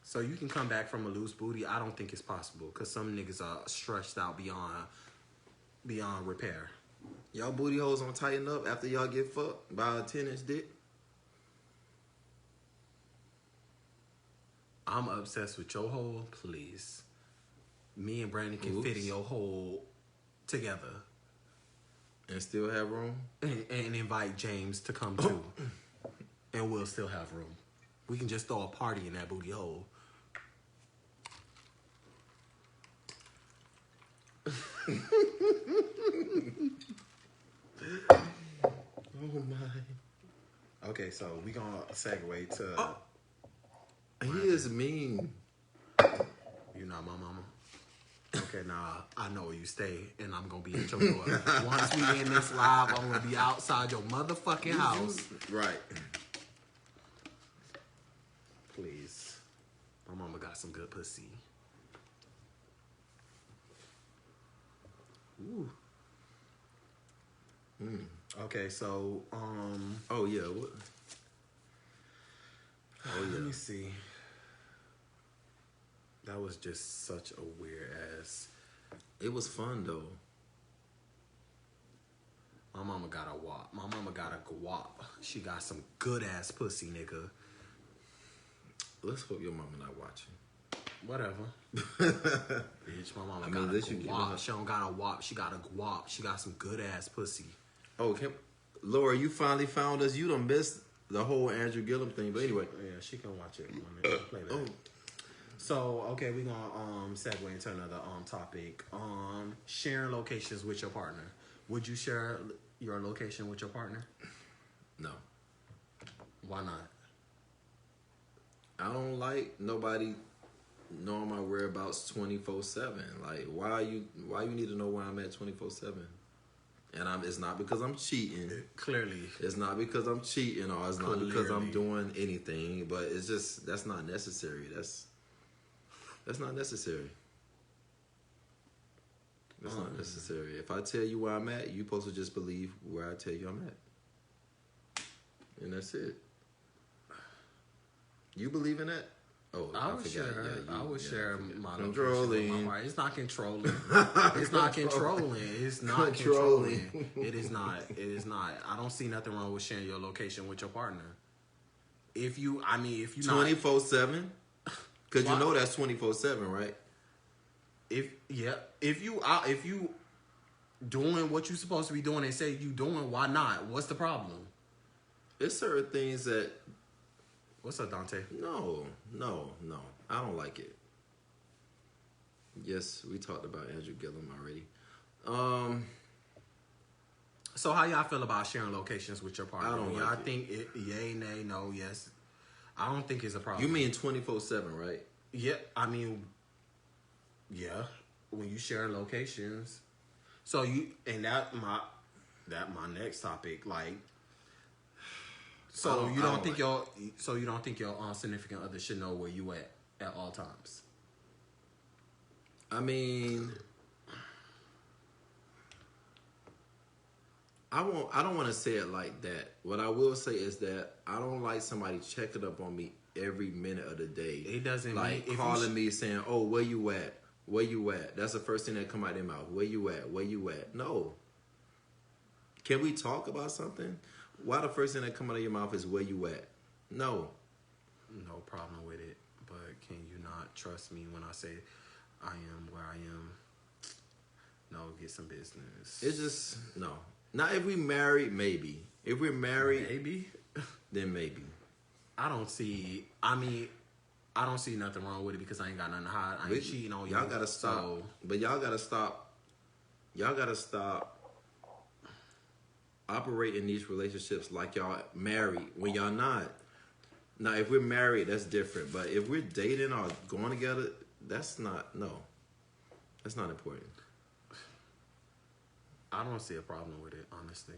So you can come back from a loose booty. I don't think it's possible because some niggas are stretched out beyond repair.
Y'all booty holes don't tighten up after y'all get fucked by a 10-inch dick?
I'm obsessed with your hole, please. Me and Brandon can fit in your hole together.
And still have room?
And invite James to come too. And we'll still have room. We can just throw a party in that booty hole.
Oh my.
Okay, so we gonna segue to
He is mean.
you not my mama. Okay, nah, I know where you stay, and I'm gonna be at your door. Once we end this live, I'm gonna be outside your motherfucking house.
Right.
Please. My mama got some good pussy. Ooh. Okay, so
Oh yeah. What? Oh
let
yeah.
me see. That was just such a weird ass.
It was fun though.
My mama got a wop. My mama got a guap. She got some good ass pussy, nigga.
Let's hope your mama not watching.
Whatever. Bitch, my mama got a guap. She don't got a wop. She got a guap. She got some good ass pussy.
Oh, Laura, you finally found us. You done missed the whole Andrew Gillum thing. But anyway.
Yeah, she can watch it. Play that. So, okay, we're gonna segue into another topic. Sharing locations with your partner. Would you share your location with your partner?
No.
Why not?
I don't like nobody knowing my whereabouts 24/7. Like, why you need to know where I'm at 24/7? And it's not because I'm cheating.
Clearly.
It's not because I'm cheating or it's not because I'm doing anything, but it's just that's not necessary. That's not necessary. That's not necessary. If I tell you where I'm at, you're supposed to just believe where I tell you I'm at. And that's it. You believe in that? Oh,
I would share my
controlling.
It's not controlling. It's not controlling. It's not controlling. It is not. It is not. I don't see nothing wrong with sharing your location with your partner. If you
24/7, because you know that's 24/7, right?
If you doing what you supposed to be doing and say you doing, why not? What's the problem?
There's certain things that.
What's up, Dante?
No. I don't like it. Yes, we talked about Andrew Gillum already.
So how y'all feel about sharing locations with your partner?
I don't
y'all
like it.
think it, yay, nay, no, yes? I don't think it's a problem.
You mean 24/7, right?
Yeah, I mean, yeah. When you share locations, so you and that my next topic. Like, so you don't think your significant other should know where you at all times?
I mean, I don't want to say it like that. What I will say is that I don't like somebody checking up on me every minute of the day.
It doesn't
like
mean,
calling me saying, "Oh, where you at? Where you at?" That's the first thing that come out their mouth. Where you at? Where you at? No. Can we talk about something? Why the first thing that come out of your mouth is where you at? No.
No problem with it. But can you not trust me when I say I am where I am? No, get some business.
It's just no. Not if we married, maybe. If we're married,
maybe,
then maybe.
I don't see nothing wrong with it because I ain't got nothing to hide. I ain't cheating on you.
Y'all gotta stop.
So,
But y'all gotta stop. Y'all gotta stop operating these relationships like y'all married when y'all not. Now, if we're married, that's different. But if we're dating or going together, that's not important.
I don't see a problem with it, honestly.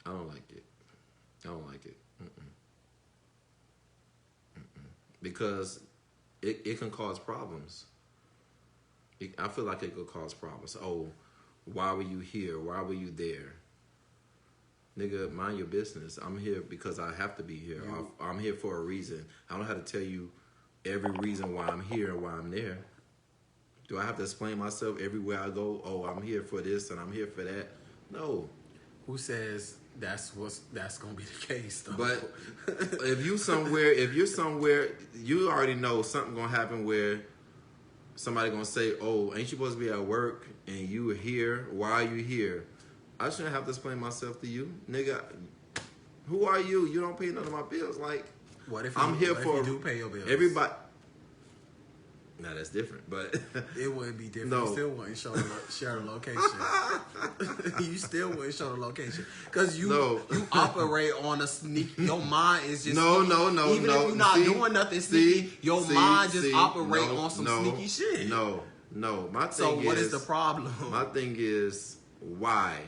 I don't like it. Because it can cause problems. I feel like it could cause problems. Oh, why were you here? Why were you there? Nigga, mind your business. I'm here because I have to be here. I'm here for a reason. I don't have to tell you every reason why I'm here and why I'm there. Do I have to explain myself everywhere I go? Oh, I'm here for this and I'm here for that. No.
Who says that's gonna be the case though?
But if you're somewhere, you already know something gonna happen where somebody gonna say, "Oh, ain't you supposed to be at work and you are here? Why are you here?" I shouldn't have to explain myself to you, nigga. Who are you? You don't pay none of my bills. Like,
what if
I'm here for
you do pay your bills?
everybody. Now that's different, but
it wouldn't be different.
No.
You still wouldn't share the location. You still wouldn't show the location because you operate on a sneak. Your mind is just
no.
Even if you're not doing nothing sneaky, your mind just operate on some sneaky shit.
No. My thing
so what is the problem?
My thing is why?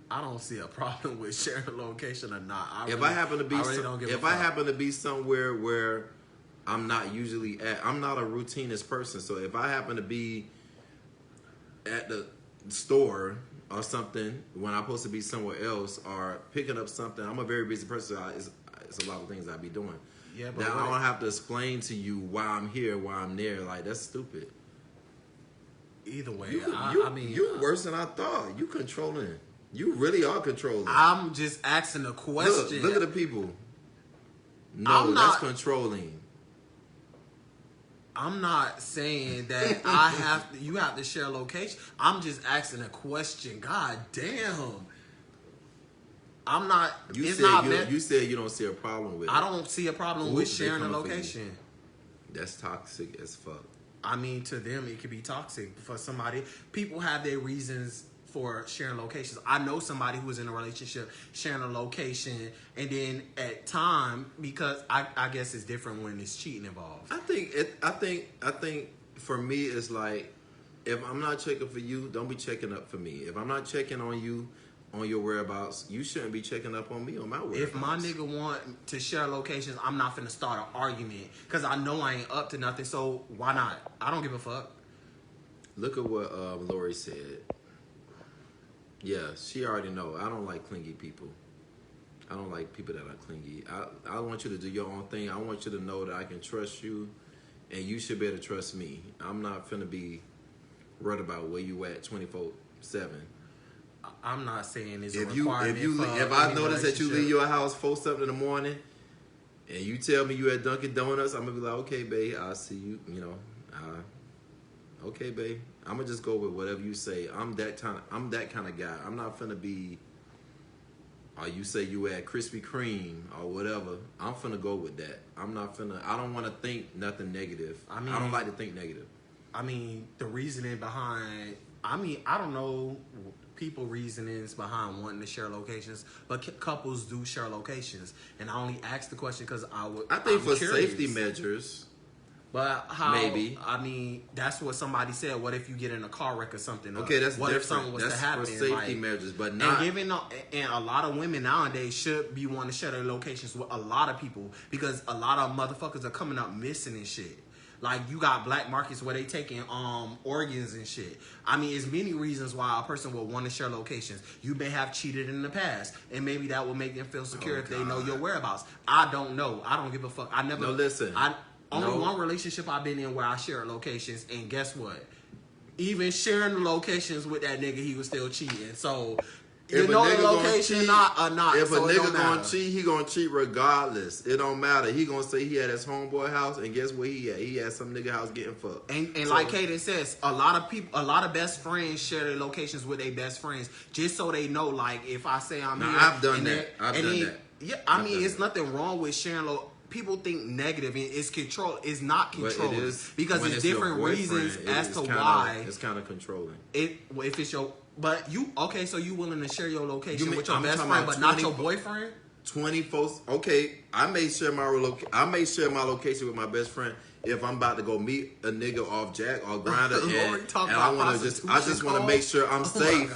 I don't see a problem with sharing a location or not.
If I happen to be somewhere where I'm not usually at, I'm not a routinist person. So if I happen to be at the store or something when I'm supposed to be somewhere else or picking up something, I'm a very busy person. It's a lot of things I be doing.
Yeah, but
now I don't have to explain to you why I'm here, why I'm there. Like, that's stupid.
Either way,
you worse than I thought. You controlling. You really are controlling.
I'm just asking a question.
Look at the people. No, that's controlling.
I'm not saying that you have to share location. I'm just asking a question. God damn. I'm not.
You said you don't see a problem with it.
I don't see a problem with sharing a location.
That's toxic as fuck.
I mean, to them, it could be toxic. For somebody, people have their reasons for sharing locations. I know somebody who was in a relationship sharing a location, and then at time, because I guess it's different when it's cheating involved.
I think for me, it's like, if I'm not checking for you, don't be checking up for me. If I'm not checking on you, on your whereabouts, you shouldn't be checking up on me on my whereabouts.
If my nigga want to share locations, I'm not finna start an argument because I know I ain't up to nothing. So why not? I don't give a fuck. Look
at what Lori said. Yeah, she already know. I don't like clingy people. I don't like people that are clingy. I want you to do your own thing. I want you to know that I can trust you, and you should be able to trust me. I'm not finna be worried about where you at 24/7.
I'm not saying it's a requirement.
If I notice that you leave your house 4-7 in the morning, and you tell me you at Dunkin' Donuts, I'm gonna be like, okay, babe, I'll see you. You know, okay, babe. I'm gonna just go with whatever you say. I'm that kind of guy. I'm not finna be. Or you say you at Krispy Kreme or whatever. I'm finna go with that. I'm not finna. I don't want to think nothing negative. I don't like to think negative.
I mean, the reasoning behind. I mean, I don't know people reasonings behind wanting to share locations, but couples do share locations, and I only asked the question because
I think
I'm
for
curious.
safety measures.
But how?
Maybe.
I mean, that's what somebody said. What if you get in a car wreck or something?
Okay, that's
what
different.
if something was
that's
to happen?
for safety measures, but not.
And a lot of women nowadays should be wanting to share their locations with a lot of people because a lot of motherfuckers are coming up missing and shit. Like you got black markets where they taking organs and shit. I mean, it's many reasons why a person will want to share locations. You may have cheated in the past, and maybe that will make them feel secure if they know your whereabouts. I don't know. I don't give a fuck. I never.
No, listen.
Only one relationship I've been in where I shared locations, and guess what? Even sharing the locations with that nigga, he was still cheating. So, you know the location
cheat,
or not.
If
so
a nigga
gonna
cheat, he gonna cheat regardless. It don't matter. He gonna say he at his homeboy house, and guess where he at? He at some nigga house getting fucked.
And so, like Kaden says, a lot of best friends share their locations with their best friends just so they know. Like if I say I'm here,
I've done that. I've done that.
Yeah, I mean, it's nothing wrong with sharing. People think negative, and it's control. It's not control because it's different reasons as to why
it's kind of controlling.
If it's your, but you okay? So you willing to share your location with your best friend, but not your boyfriend?
24. Okay, I may share my location with my best friend if I'm about to go meet a nigga off Jack or Grindr, and I just want to make sure I'm safe.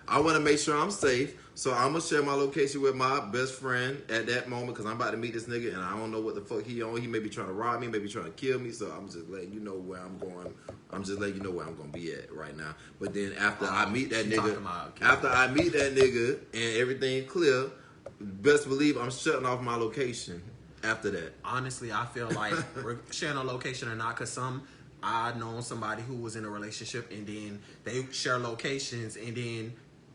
I want to make sure I'm safe. So I'm going to share my location with my best friend at that moment because I'm about to meet this nigga and I don't know what the fuck he on. He may be trying to rob me, maybe trying to kill me. So I'm just letting you know where I'm going. I'm just letting you know where I'm going to be at right now. But then after I meet that nigga, and everything clear, best believe I'm shutting off my location after that.
Honestly, I feel like we're sharing a location or not because I know somebody who was in a relationship and then they share locations and then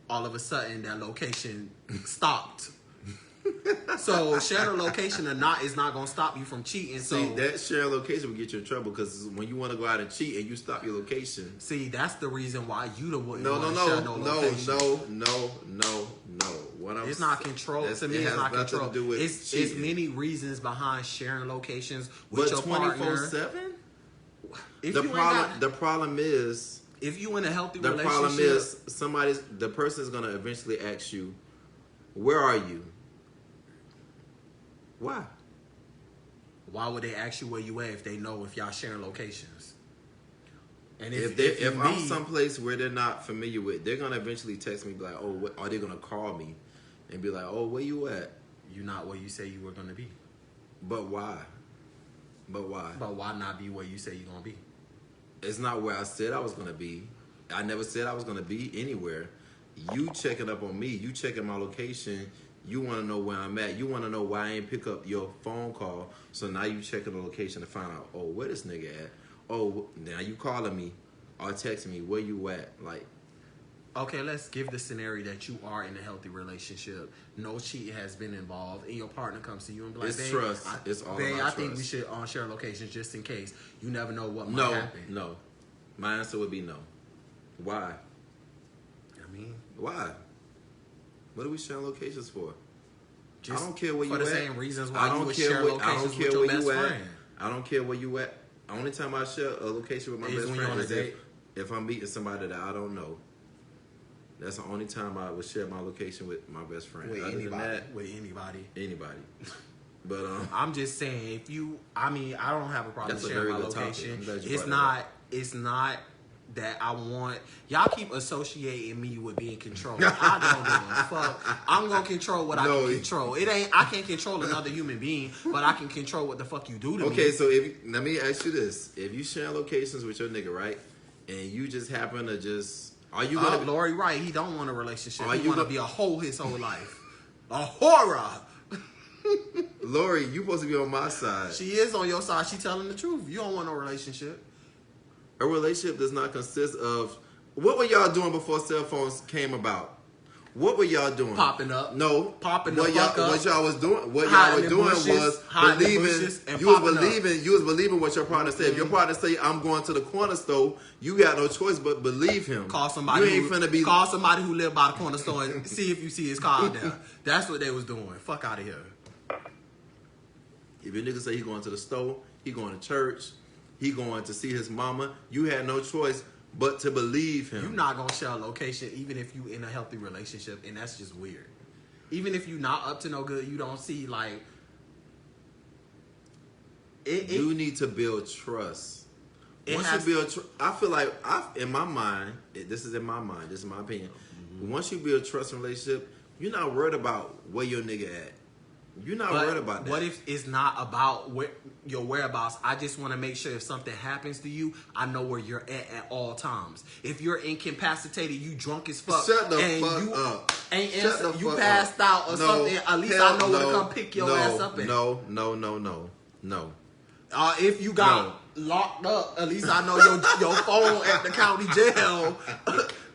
all of a sudden that location stopped. So share the location or not is not going to stop you from cheating.
See, that share location will get you in trouble because when you want to go out and cheat and you stop your location.
See, that's the reason why you wouldn't
share
no location.
No.
It's not control. To me, it's not control. It's many reasons behind sharing locations with your partner.
24/7? The problem is,
if you in a healthy
relationship, the problem is the person is going to eventually ask you, where are you? Why?
Why would they ask you where you at if they know if y'all sharing locations? And
if I'm someplace where they're not familiar with, they're going to eventually text me, be like, oh, what, are they going to call me and be like, oh, where you at?
You're not where you say you were going to be.
But why? But
why not be where you say you're going to be?
It's not where I said I was going to be. I never said I was going to be anywhere. You checking up on me. You checking my location. You want to know where I'm at. You want to know why I ain't pick up your phone call. So now you checking the location to find out, oh, where this nigga at? Oh, now you calling me or texting me, where you at? Like,
okay, let's give the scenario that you are in a healthy relationship. No cheat has been involved, and your partner comes to you and be like,
it's trust. It's all about trust.
I think we should share locations just in case. You never know what might happen.
No. My answer would be no. Why?
I mean,
why? What are we sharing locations for? I don't care where you
at. For the same reasons why you would share locations with your best friend.
I don't care where you at. Only time I share a location with my best friend is if I'm meeting somebody that I don't know. That's the only time I would share my location with my best friend.
With anybody.
But
I'm just saying, I don't have a problem sharing my location. It's not that I want. Y'all keep associating me with being controlled. I don't give a fuck. I'm gonna control what I can control. I can't control another human being, but I can control what the fuck you do to me.
Okay, so let me ask you this: if you share locations with your nigga, right, and you just happen to just, are you gonna?
Lori, right? He don't want a relationship. He want to be a hoe his whole life. A horror.
Lori, you supposed to be on my side.
She is on your side. She telling the truth. You don't want no relationship.
A relationship does not consist of... What were y'all doing before cell phones came about? What were y'all doing?
Popping up.
No.
Popping the fuck up.
What y'all was doing was believing. You was believing what your partner said. If your partner say, I'm going to the corner store, you got no choice but believe him.
Call somebody who live by the corner store and see if you see his car out there. That's what they was doing. Fuck out of here.
If your nigga say he going to the store, he going to church, He going to see his mama. You had no choice but to believe him.
You're not gonna share a location even if you in a healthy relationship, and that's just weird. Even if you're not up to no good, you don't see like
you need to build trust. Once you build I feel like in my mind, this is in my mind, this is my opinion. Once you build trust in a relationship, you're not worried about where your nigga at. You're not worried about that.
What if it's not about your whereabouts? I just want to make sure if something happens to you, I know where you're at all times. If you're incapacitated, you drunk as fuck,
shut the fuck up.
Ain't answer, you passed out or something. At least I know where to come pick your ass up at.
No.
If you got locked up, at least I know your phone at the county jail.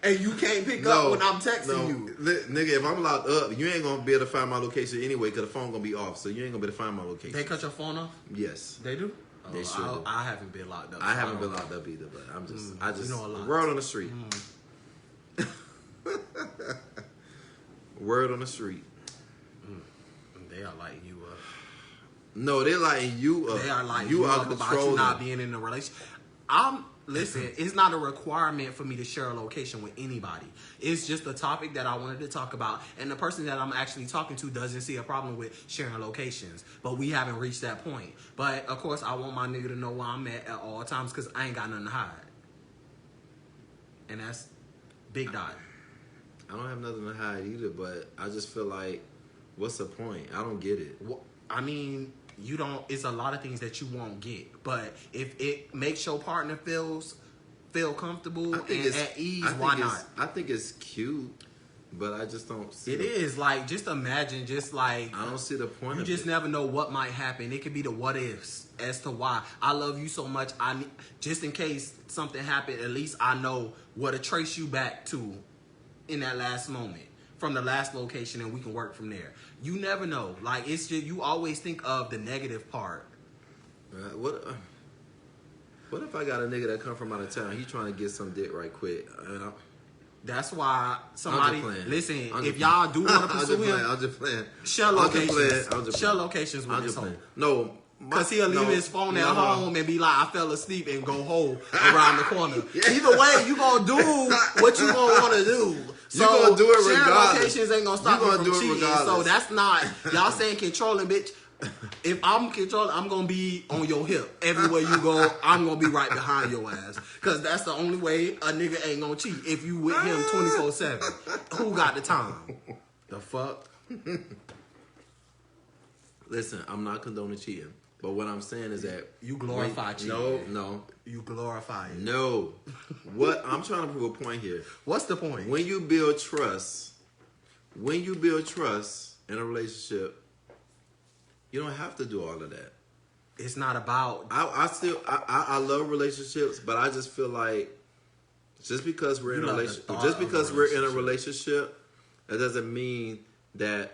And you can't pick up when I'm texting you.
Nigga, if I'm locked up, you ain't going to be able to find my location anyway because the phone going to be off. So you ain't going to be able to find my location.
They cut your phone off?
Yes.
They do?
They sure do.
I haven't been locked up.
I haven't been locked up either, but I just
you know a lot.
Word on the street. Word on the street.
They are lighting you up.
No, they're lighting you up.
They are lighting you up about you not being in a relationship. Listen, it's not a requirement for me to share a location with anybody. It's just a topic that I wanted to talk about. And the person that I'm actually talking to doesn't see a problem with sharing locations. But we haven't reached that point. But, of course, I want my nigga to know where I'm at all times because I ain't got nothing to hide. And that's big dot.
I don't have nothing to hide either, but I just feel like, what's the point? I don't get it.
I mean... it's a lot of things that you won't get, but if it makes your partner feel comfortable and at ease, why not?
I think it's cute, but I just don't see
it. Is like, just imagine, just like,
I don't see the point.
You just never know what might happen. It could be the what ifs as to why. I love you so much. Just in case something happened, at least I know where to trace you back to in that last moment. From the last location, and we can work from there. You never know. Like, it's just, you always think of the negative part.
What if I got a nigga that come from out of town? He trying to get some dick right quick.
That's why somebody listen. If y'all do want to pursue him,
I'm just playing.
Share locations. Share locations with his home.
No.
Because he'll leave his phone at home and be like, I fell asleep and go home around the corner. Either way, you going to do what you going to want to do. So,
you going to do it regardless.
Sharing locations ain't going to stop you from cheating. So that's not, y'all saying controlling, bitch. If I'm controlling, I'm going to be on your hip. Everywhere you go, I'm going to be right behind your ass. Because that's the only way a nigga ain't going to cheat. If you with him 24/7. Who got the time? The fuck?
Listen, I'm not condoning cheating. But what I'm saying is that...
You glorify cheating.
No.
You glorify it.
No. What I'm trying to prove a point here.
What's the point?
When you build trust in a relationship, you don't have to do all of that.
It's not about...
I love relationships, but I just feel like just because we're in a relationship, that doesn't mean that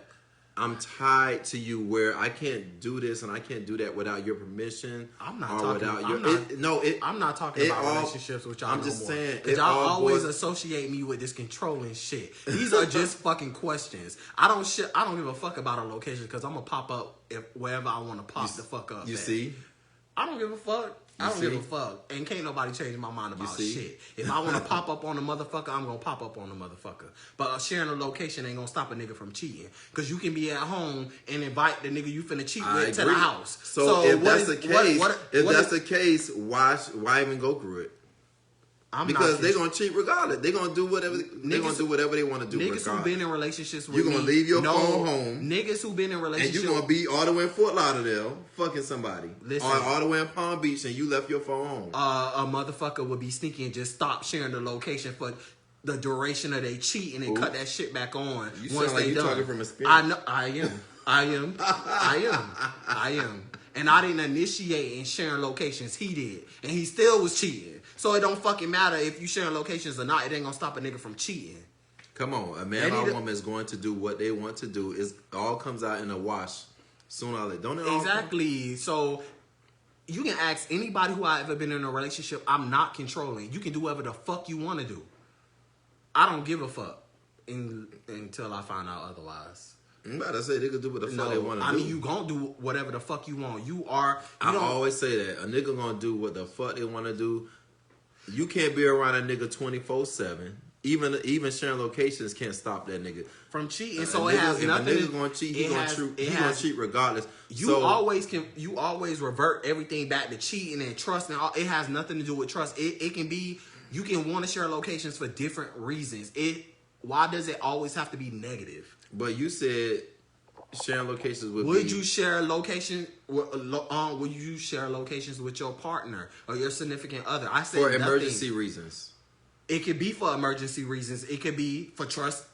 I'm tied to you where I can't do this and I can't do that without your permission. I'm not talking
about relationships with y'all.
I'm just saying.
Because y'all always associate me with this controlling shit. These are just fucking questions. I don't give a fuck about a location because I'm gonna pop up wherever I want to pop the fuck up.
You see?
I don't give a fuck. I don't give a fuck. And can't nobody change my mind about shit. If I want to pop up on a motherfucker, I'm going to pop up on a motherfucker. But sharing a location ain't going to stop a nigga from cheating. Because you can be at home and invite the nigga you finna cheat with to the house.
So if that's the case, why even go through it? Because they're gonna cheat regardless. They're gonna do whatever they want to do.
Niggas who been in relationships with
you're gonna leave your phone home.
Niggas who been in relationships,
and you're gonna be all the way in Fort Lauderdale, fucking somebody, or all the way in Palm Beach, and you left your phone home.
A motherfucker would be sneaky and just stop sharing the location for the duration of their cheating and cut that shit back on.
You once sound like you're talking from experience.
I know. I am. And I didn't initiate in sharing locations. He did. And he still was cheating. So it don't fucking matter if you sharing locations or not. It ain't gonna stop a nigga from cheating.
Come on. A man or a woman is going to do what they want to do. It all comes out in a wash sooner or later. Don't it all?
Exactly. So you can ask anybody who I've ever been in a relationship. I'm not controlling. You can do whatever the fuck you want to do. I don't give a fuck until I find out otherwise.
I'm about to say they could do what the fuck they want to do.
I mean, you gonna do whatever the fuck you want.
I always say that a nigga gonna do what the fuck they want to do. You can't be around a nigga 24/7. Even sharing locations can't stop that nigga
from cheating. So it has nothing.
If a nigga gonna cheat, he gonna cheat regardless.
You always revert everything back to cheating and trust, and it has nothing to do with trust. It can be, you can want to share locations for different reasons. Why does it always have to be negative?
But you said sharing locations with.
Would you share locations with your partner or your significant other? I said
for emergency reasons.
It could be for emergency reasons. It could be for trust,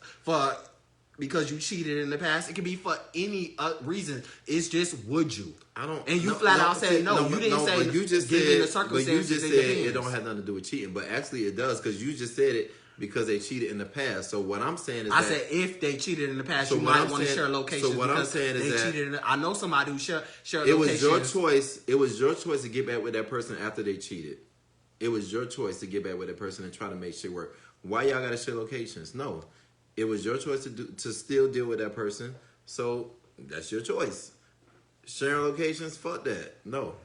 because you cheated in the past. It could be for any reason. It's just, would you?
I don't.
And you flat out said no. You didn't say.
But you just
said.
The circumstances, but you just said it don't have nothing to do with cheating. But actually, it does, because you just said it because they cheated in the past. So what I'm saying is, I said if they cheated in the past, you might want to share locations. So what I'm saying is that
I know somebody who share locations.
It was your choice. It was your choice to get back with that person after they cheated. It was your choice to get back with that person and try to make shit work. Why y'all gotta share locations? No, it was your choice to still deal with that person. So that's your choice. Sharing locations, fuck that. No,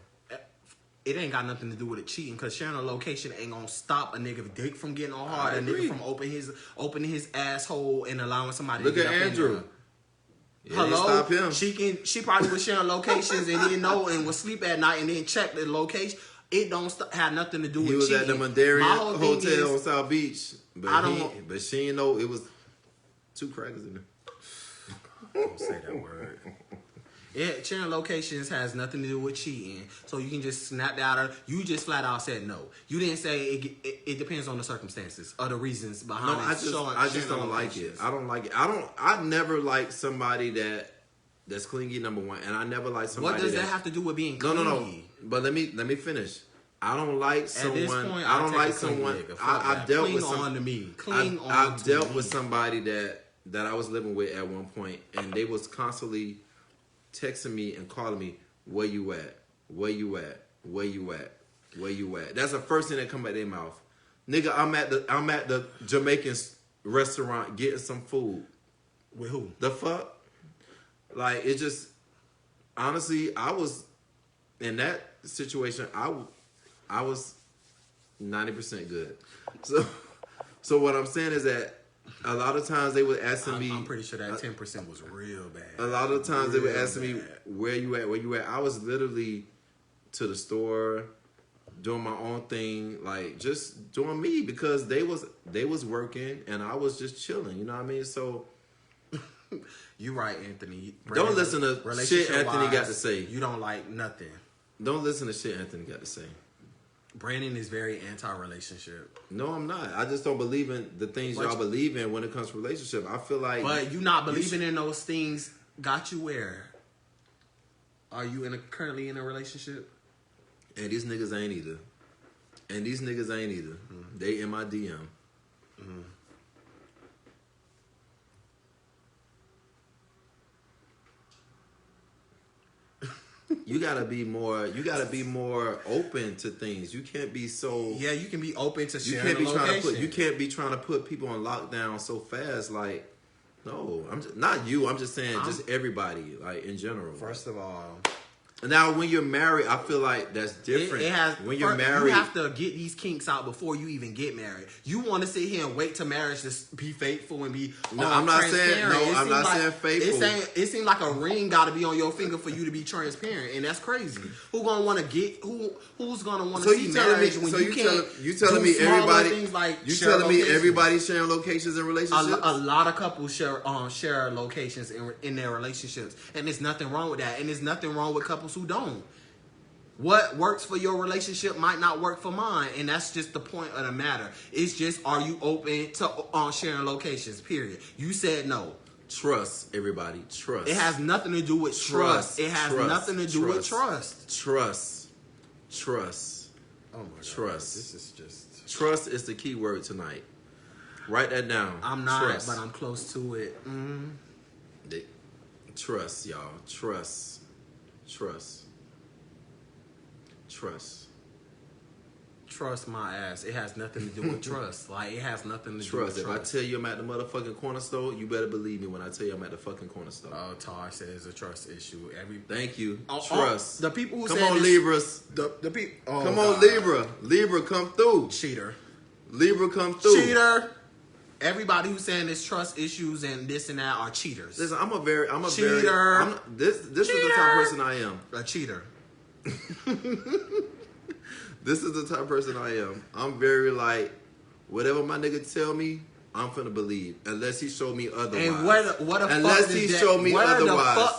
it ain't got nothing to do with it cheating, because sharing a location ain't gonna stop a nigga dick from getting on hard. A nigga from opening his asshole and allowing somebody.
Look
to get
at
up
Andrew.
Yeah, hello, stop him. She probably was sharing locations and didn't know and would sleep at night and then check the location. It don't have nothing to do with cheating.
He was at the Mandarian Hotel on South Beach, but she didn't know it was 2 crackers in there.
Don't say that word. Yeah, sharing locations has nothing to do with cheating, so you can just snap that out. You just flat out said no. You didn't say it depends on the circumstances or the reasons behind it.
No, I just don't like it. I don't like it. I never like somebody that's clingy, number one, and I never like somebody.
What does that have to do with being clingy?
No. But let me finish. I don't like someone. At this point, I don't like someone. I've dealt with I've dealt with somebody that I was living with at one point, and they was constantly texting me and calling me, "Where you at? Where you at? Where you at? Where you at?" That's the first thing that come out their mouth. Nigga, I'm at the Jamaican restaurant getting some food.
With who?
The fuck? Like, it just, honestly, I was in that situation. I was 90% good. So what I'm saying is that a lot of times they were asking me.
I'm pretty sure that 10% was real bad.
A lot of times they were asking me, where you at? Where you at? I was literally to the store, doing my own thing, like just doing me, because they was working and I was just chilling. You know what I mean? So.
You're right, Anthony.
Don't listen to shit Anthony got to say.
You don't like nothing.
Don't listen to shit Anthony got to say.
Brandon is very anti-relationship.
No, I'm not. I just don't believe in the things y'all believe in when it comes to relationship. I feel like...
But you not believing in those things got you where? Are you currently in a relationship?
And these niggas ain't either. Mm-hmm. They in my DM. Mm-hmm. You gotta be more open to things. You can't be so.
Yeah, you can be open to sharing location.
You can't be trying to put people on lockdown so fast. Like, no, I'm just, not you. I'm just saying, just everybody, like in general.
First of all.
Now, when you're married, I feel like that's different. When you're married,
you have to get these kinks out before you even get married. You want to sit here and wait to marriage to be faithful and be
I'm not saying I'm not saying faithful.
It seems like a ring got to be on your finger for you to be transparent, and that's crazy. Who's gonna want to see marriage when you can't?
You telling me everybody?
Things like
you telling me everybody sharing locations in relationships?
A lot of couples share locations in their relationships, and there's nothing wrong with that, and there's nothing wrong with couples who don't. What works for your relationship might not work for mine, and that's just the point of the matter. It's just, are you open to sharing locations, period. You said no.
Trust, everybody. Trust.
It has nothing to do with trust. It has nothing to do with trust.
Trust.
Oh my God.
Trust.
This is just...
Trust is the key word tonight. Write that down.
I'm not, but I'm close to it. Mm-hmm.
Trust, y'all. Trust.
Trust my ass. It has nothing to do with trust. Like, it has nothing to do with trust.
If I tell you I'm at the motherfucking corner store, you better believe me when I tell you I'm at the fucking corner store.
Oh, Tar says it's a trust issue.
Thank you. Trust.
The people who
come
say
on,
this,
Libras.
The people. Oh,
come
God.
on, Libra. Libra, come through.
Cheater.
Libra, come through.
Cheater. Everybody who's saying there's trust issues and this and that are cheaters.
Listen, I'm a very
cheater.
This is the type of person I am.
A cheater.
This is the type of person I am. I'm very like, whatever my nigga tell me, I'm finna believe. Unless he show me otherwise.
And where the fuck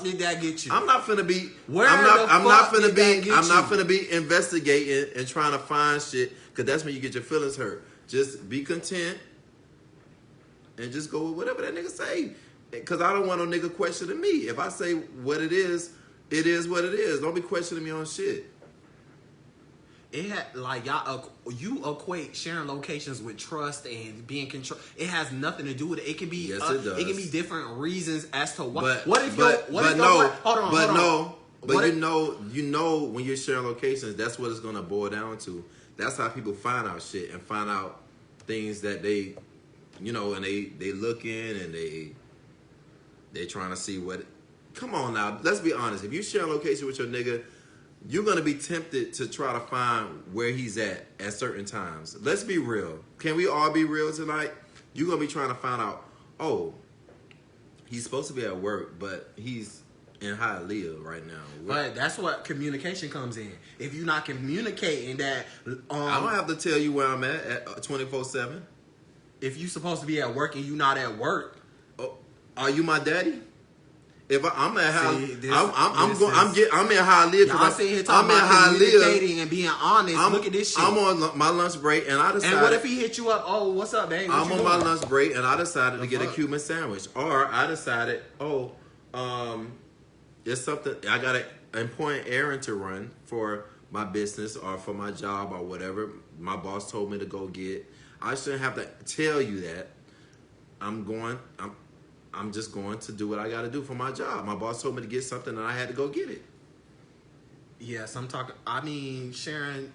did that get you?
I'm not finna be. I'm not finna be investigating and trying to find shit. Cause that's when you get your feelings hurt. Just be content and just go with whatever that nigga say. Cause I don't want no nigga questioning me. If I say what it is what it is. Don't be questioning me on shit.
It had like you equate sharing locations with trust and being control. It has nothing to do with it. It can be
it does.
It can be different reasons as to why.
You know when you're sharing locations, that's what it's gonna boil down to. That's how people find out shit and find out things that they, and they looking and they trying to see what. Come on now, let's be honest. If you share a location with your nigga, you're going to be tempted to try to find where he's at certain times. Let's be real. Can we all be real tonight? You're going to be trying to find out, oh, he's supposed to be at work, but he's in Hialeah right now.
But that's what communication comes in. If you're not communicating that...
I don't have to tell you where I'm at 24/7.
If you're supposed to be at work and you're not at work...
Oh, are you my daddy? If I'm at Hialeah, I'm in Hialeah because I'm in
communicating and being honest. Look at this shit.
I'm on my lunch break and I decided.
And what if he hit you up? Oh, what's up, babe?
I'm on my lunch break and I decided to get a Cuban sandwich, or I decided, it's something I got an important errand to run for my business or for my job or whatever. My boss told me to go get. I shouldn't have to tell you that. I'm just going to do what I got to do for my job. My boss told me to get something and I had to go get it.
Yes, sharing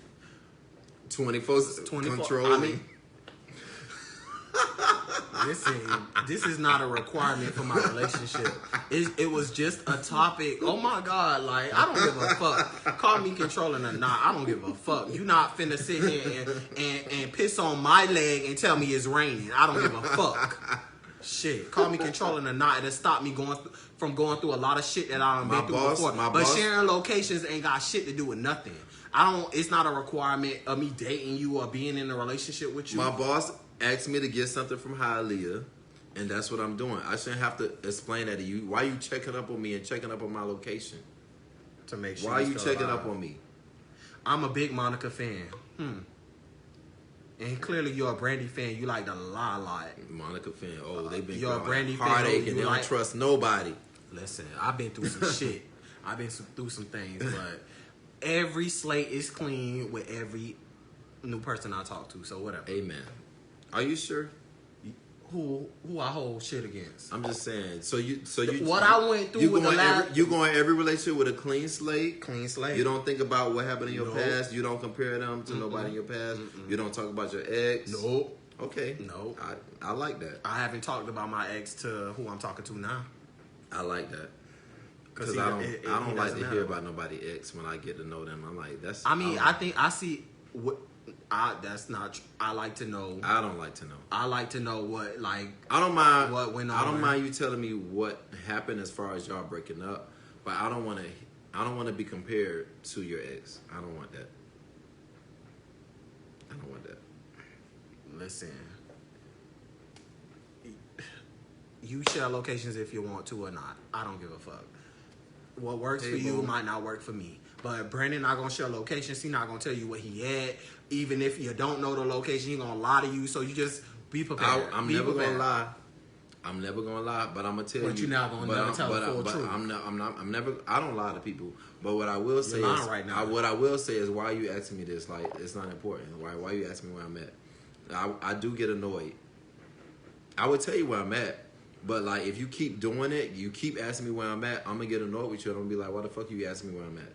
24 controlling.
This is not a requirement for my relationship. It was just a topic. Oh my God, like, I don't give a fuck. Call me controlling or not, I don't give a fuck. You not finna sit here and piss on my leg and tell me it's raining. I don't give a fuck. Shit, call me controlling or not, it'll stop me from going through a lot of shit that I've been through before. But sharing locations ain't got shit to do with nothing. It's not a requirement of me dating you or being in a relationship with you.
My boss asked me to get something from Hialeah, and that's what I'm doing. I shouldn't have to explain that to you. Why you checking up on me and checking up on my location?
To make sure.
Why are you checking up on me?
I'm a big Monica fan. And clearly you're a Brandy fan. You like to lie a lot.
Monica fan. Oh, they've been
you're a Brandy fan.
Heartache and they don't trust nobody.
Listen, I've been through some shit. I've been through some things, but every slate is clean with every new person I talk to. So whatever.
Amen. Are you sure?
Who I hold shit against?
I'm just saying. So you.
What I went through with
you go in every relationship with a clean slate.
Clean slate.
You don't think about what happened in your past. You don't compare them to nobody in your past. You don't talk about your ex.
Nope.
Okay.
No.
I like that.
I haven't talked about my ex to who I'm talking to now.
I like that. Because I don't like to hear about nobody ex when I get to know them. I'm like, that's.
I think I see what. That's not true. I like to know.
I don't like to know.
I like to know what, like.
I don't mind
what went on.
I don't mind you telling me what happened as far as y'all breaking up, but I don't want to be compared to your ex. I don't want that. I don't want that.
Listen. You share locations if you want to or not. I don't give a fuck. What works for you might not work for me. But Brandon not gonna share locations. He not gonna tell you where he at. Even if you don't know the location, he gonna lie to you. So you just be prepared.
I'm never gonna lie. I'm never gonna lie, but I'm gonna tell you.
But you're not gonna never tell the full truth.
I'm never. I don't lie to people. But what I will say
is, right now.
What I will say is, why are you asking me this? Like, it's not important. Why are you asking me where I'm at? I do get annoyed. I would tell you where I'm at. But, like, if you keep doing it, you keep asking me where I'm at, I'm going to get annoyed with you. And I'm going to be like, why the fuck you asking me where I'm at?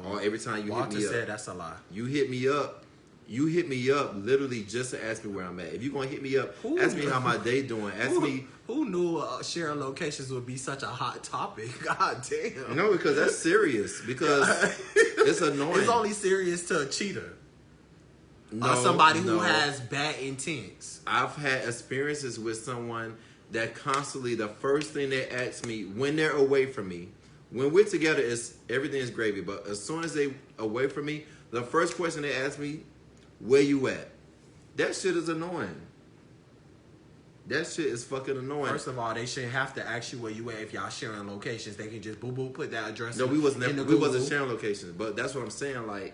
Or every time you
Walter
hit me up.
said that's a lie.
You hit me up. You hit me up literally just to ask me where I'm at. If you're going to hit me up, ask me how my day doing. Ask me.
Who knew sharing locations would be such a hot topic? God damn.
No, because that's serious. Because it's annoying.
It's only serious to a cheater.
No,
somebody who has bad intents.
I've had experiences with someone that constantly, the first thing they ask me when they're away from me, when we're together, everything is gravy. But as soon as they away from me, the first question they ask me, where you at? That shit is annoying. That shit is fucking annoying.
First of all, they shouldn't have to ask you where you at if y'all sharing locations. They can just put that address.
No, we wasn't sharing locations, but that's what I'm saying. Like,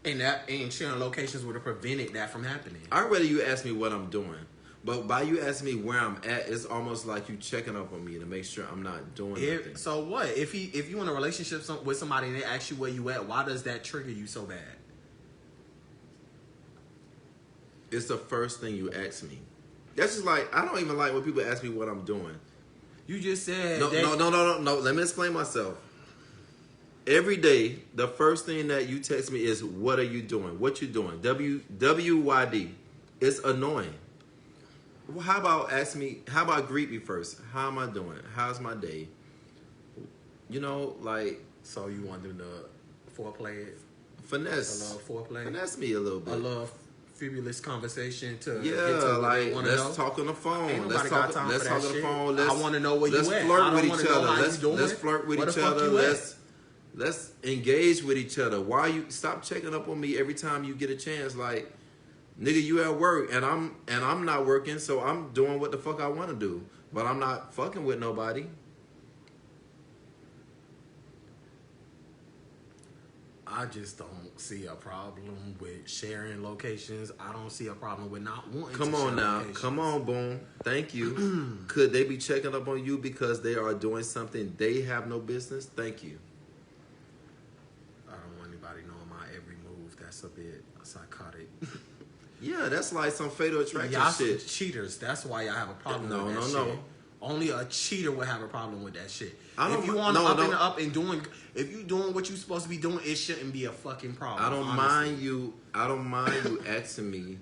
and sharing locations would have prevented that from happening.
I'd rather you ask me what I'm doing, but by you asking me where I'm at, it's almost like you checking up on me to make sure I'm not doing nothing.
So what if you in a relationship with somebody and they ask you where you at? Why does that trigger you so bad?
It's the first thing you ask me. That's just like, I don't even like when people ask me what I'm doing.
You just said
no. Let me explain myself. Every day, the first thing that you text me is, what are you doing? What you doing? WYD. It's annoying. Well, how about greet me first? How am I doing? How's my day? You know, like.
So you want them to foreplay it?
Finesse.
A little foreplay?
Finesse me a little bit.
A little fabulous conversation to
get
to
like let's
know.
talk on the phone.
Ain't
Let's
got
talk
time
on
for that
the
shit.
phone.
I want to know where you at.
Let's flirt with each other.
Let's
flirt with each other. Let's engage with each other. Why you stop checking up on me every time you get a chance? Like, nigga, you at work and I'm not working, so I'm doing what the fuck I want to do, but I'm not fucking with nobody.
I just don't see a problem with sharing locations. I don't see a problem with not wanting to share locations.
Come on, boom. Thank you. Could they be checking up on you because they are doing something they have no business? Thank you.
I don't want anybody knowing my every move. That's a bit psychotic.
Yeah, that's like some fatal attraction
y'all
shit.
Cheaters. That's why y'all have a problem with that shit.
No.
Only a cheater would have a problem with that shit.
If you
want up and doing, if you doing what you supposed to be doing, it shouldn't be a fucking problem.
I don't mind you asking me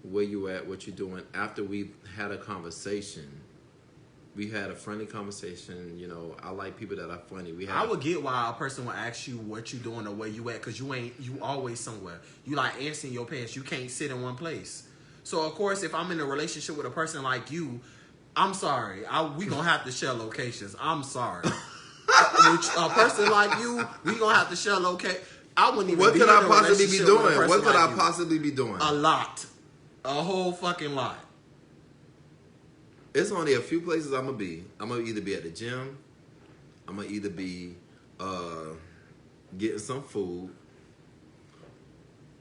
where you at, what you doing after we've had a conversation. We had a friendly conversation. You know, I like people that are funny.
I would get why a person would ask you what you doing or where you at, because you always somewhere. You like ants in your pants. You can't sit in one place. So of course, if I'm in a relationship with a person like you, I'm sorry. We gonna have to share locations. I'm sorry. With a person like you, we gonna have to share location. I wouldn't even.
What could I possibly be doing? What could I possibly be doing?
A lot, a whole fucking lot.
It's only a few places I'm gonna be. I'm gonna either be at the gym. I'm gonna either be getting some food.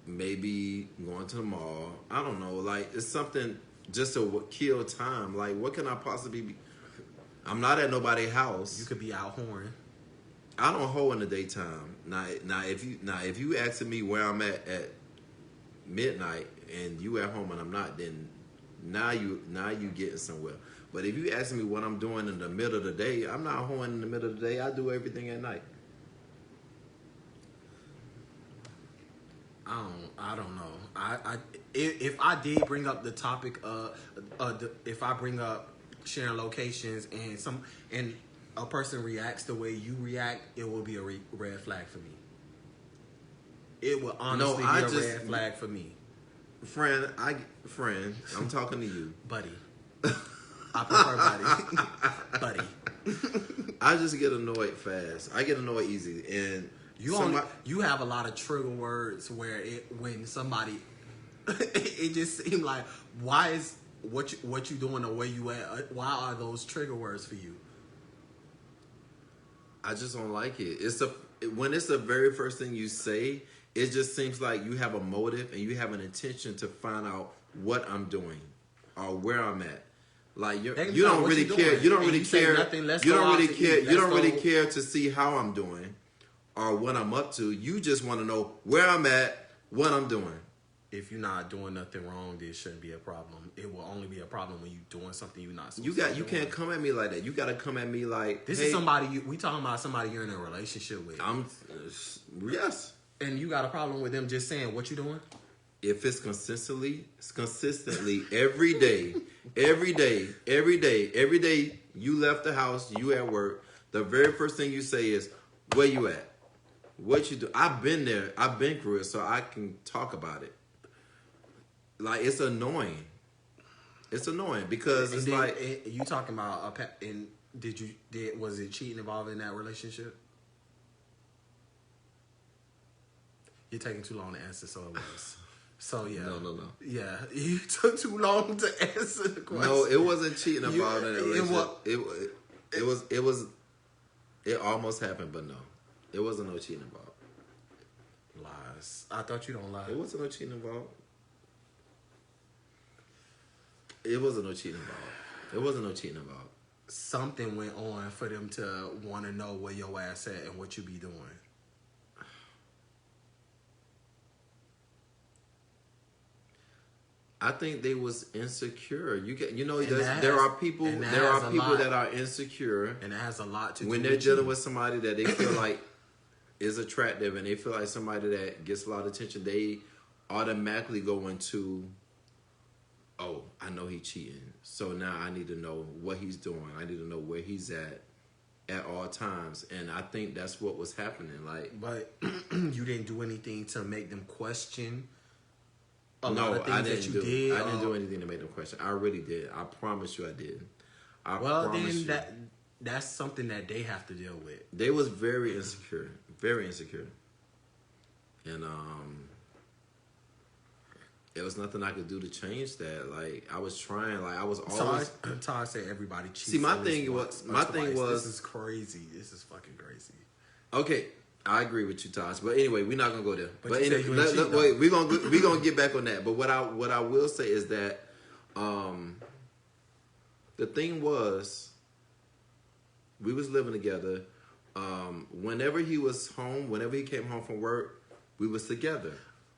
Maybe going to the mall. I don't know. Like, it's something just to kill time. Like, what can I possibly be? I'm not at nobody's house.
You could be out whoring.
I don't hoe in the daytime. Now if you asking me where I'm at midnight and you at home and I'm not, then now you getting somewhere. But if you asking me what I'm doing in the middle of the day, I'm not hoeing in the middle of the day. I do everything at night.
I don't know. If I did bring up the topic if I bring up sharing locations and a person reacts the way you react, it will be a red flag for me. It will honestly be a red flag for me.
Friend, I'm talking to you.
Buddy. I prefer buddy. Buddy.
I just get annoyed fast. I get annoyed easy, and
you have a lot of trigger words where when somebody it just seems like, why is what you doing or where you at? Why are those trigger words for you?
I just don't like it. When it's the very first thing you say, it just seems like you have a motive and you have an intention to find out what I'm doing or where I'm at. Like you don't really care. You don't really care. You don't really care. You don't really care to see how I'm doing or what I'm up to. You just want to know where I'm at, what I'm doing.
if you're not doing nothing wrong, this shouldn't be a problem. It will only be a problem when you're doing something you're not supposed to be
You
doing.
can't come at me like that. You got to come at me like,
This
hey,
is somebody we talking about somebody you're in a relationship with.
Yes.
And you got a problem with them just saying what you doing?
If it's consistently every day you left the house, you at work, the very first thing you say is, where you at? What you do? I've been there. I've been through it, so I can talk about it. Like, it's annoying. It's annoying because it's like...
You talking about... was it cheating involved in that relationship? You're taking too long to answer, so it was. So, yeah.
No.
Yeah, you took too long to answer the question.
No, it wasn't cheating involved in that relationship. It almost happened, but no. It wasn't no cheating involved.
Lies. I thought you don't lie.
It wasn't no cheating involved. It wasn't no cheating involved.
Something went on for them to want to know where your ass at and what you be doing.
I think they was insecure. There are people that are insecure,
and it has a lot to do
when they're dealing with somebody that they feel like is attractive, and they feel like somebody that gets a lot of attention. They automatically go into, oh, I know he's cheating, so now I need to know what he's doing. I need to know where he's at all times, and I think that's what was happening. Like,
but you didn't do anything to make them question. I didn't do anything to make them question. I really did. I promise you I did. That's something that they have to deal with.
They was very insecure. Very insecure. And it was nothing I could do to change that. Like, I was trying. Like, I was always...
Todd said everybody cheats.
See, my thing was...
This is crazy. This is fucking crazy.
Okay. I agree with you, Tosh. But anyway, we're not gonna go there. But
anyway,
wait, we're gonna get back on that. But what I will say is that the thing was, we was living together. Whenever he was home, whenever he came home from work, we was together.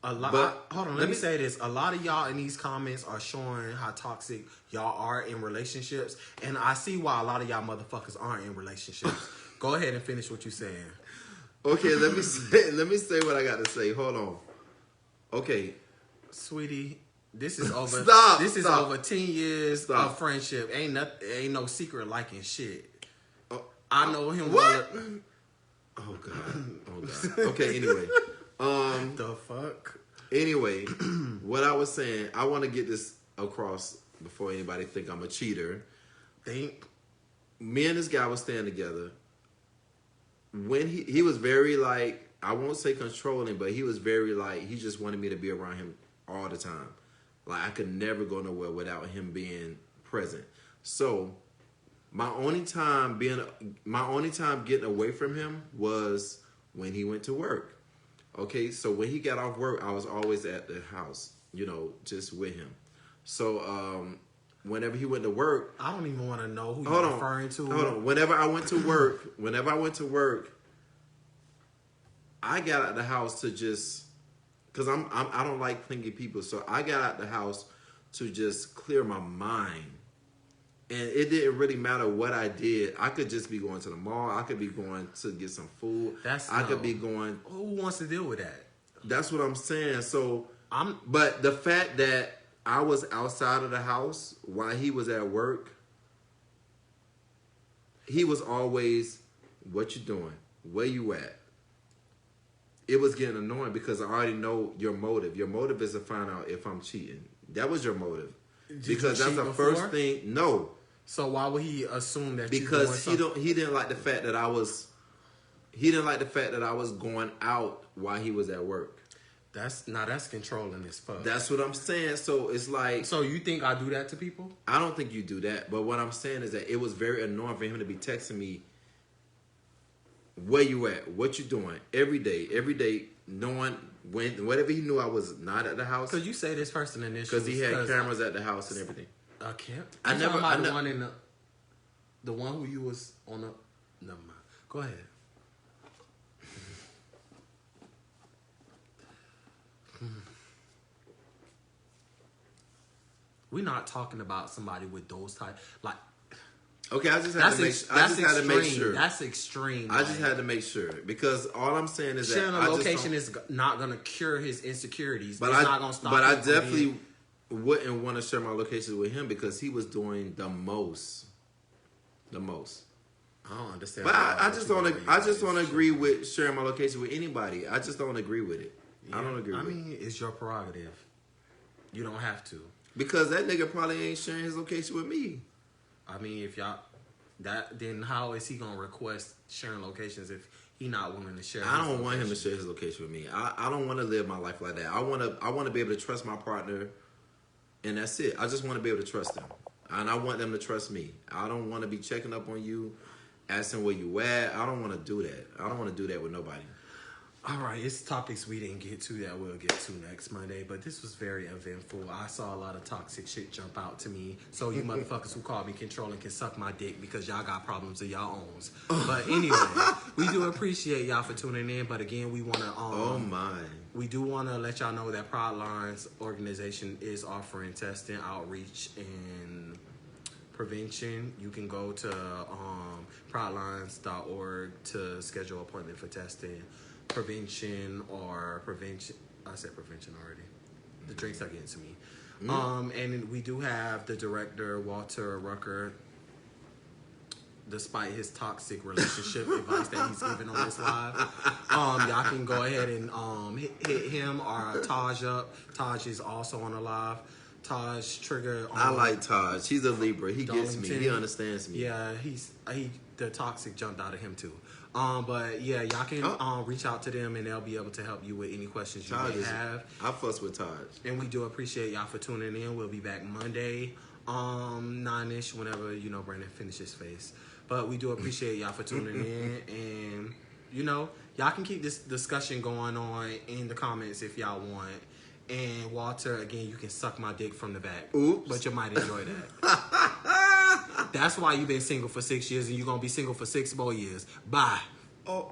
Hold on, let me say this. A lot of y'all in these comments are showing how toxic y'all are in relationships, and I see why a lot of y'all motherfuckers aren't in relationships. Go ahead and finish what you're saying.
Okay, let me say what I got to say. Hold on. Okay,
sweetie, this is over.
Stop.
Over 10 years of friendship. Ain't no secret liking shit. I know him.
What? Oh God. Okay. Anyway,
the fuck.
Anyway, what I was saying, I want to get this across before anybody think I'm a cheater. Me and this guy was staying together. When he was very, like, I won't say controlling, but he was very, like, he just wanted me to be around him all the time. Like, I could never go nowhere without him being present. So my only time getting away from him was when he went to work. Okay, so when he got off work, I was always at the house, just with him. So whenever he went to work,
I don't even want to know who you're referring to.
Hold on. Whenever I went to work, I got out the house to just, because I don't like clingy people, so I got out the house to just clear my mind. And it didn't really matter what I did. I could just be going to the mall. I could be going to get some food. Could be going.
Who wants to deal with that?
That's what I'm saying. So but the fact that I was outside of the house while he was at work, he was always, what you doing? Where you at? It was getting annoying because I already know your motive. Your motive is to find out if I'm cheating. That was your motive. Because that's the first thing. No.
So why would he assume that?
Because he didn't like the fact that I was. He didn't like the fact that I was going out while he was at work.
That's controlling as fuck.
That's what I'm saying. So it's like.
So you think I do that to people?
I don't think you do that. But what I'm saying is that it was very annoying for him to be texting me, where you at? What you doing? Every day, knowing whenever he knew I was not at the house.
Because you say this person initially.
Because he had cameras at the house and everything.
I never. The one who you was on the. Never mind. Go ahead. We're not talking about somebody with those type like.
Okay, I just had to make sure.
That's extreme.
I just had to make sure because all I'm saying is
sharing
that
a location is not going to cure his insecurities. But it's not going to stop.
But I definitely wouldn't want to share my location with him because he was doing the most. The most.
I don't understand.
But I just don't agree with sharing my location with anybody. I just don't agree with it.
Yeah,
I don't agree.
I mean, it's your prerogative. You don't have to.
Because that nigga probably ain't sharing his location with me.
I mean, if y'all then how is he gonna request sharing locations if he not willing to share?
I don't want him to share his location with me. I don't want to live my life like that. I want to be able to trust my partner, and that's it. I just want to be able to trust them, and I want them to trust me. I don't want to be checking up on you, asking where you at. I don't want to do that. I don't want to do that with nobody.
All right, it's topics we didn't get to that we'll get to next Monday, but this was very eventful. I saw a lot of toxic shit jump out to me. So you motherfuckers who call me controlling can suck my dick because y'all got problems of y'all own. But anyway, we do appreciate y'all for tuning in. But again, we want to we do want to let y'all know that Pride Lines organization is offering testing, outreach, and prevention. You can go to pridelines.org to schedule an appointment for testing. I said prevention already. The drinks are getting to me. And we do have the director, Walter Rucker, despite his toxic relationship advice that he's giving on this live. Y'all can go ahead and hit him or Taj up. Taj is also on the live. Taj Trigger.
I like Taj. He's a Libra. He gets me. He understands me.
Yeah, the toxic jumped out of him too. But yeah, y'all can reach out to them and they'll be able to help you with any questions you may have.
I fuss with Taj. And
we do appreciate y'all for tuning in. We'll be back Monday, 9-ish, whenever, Brandon finishes face. But we do appreciate y'all for tuning in. And, y'all can keep this discussion going on in the comments if y'all want. And Walter, again, you can suck my dick from the back.
Oops.
But you might enjoy that. That's why you've been single for 6 years and you're going to be single for 6 more years. Bye.
Oh.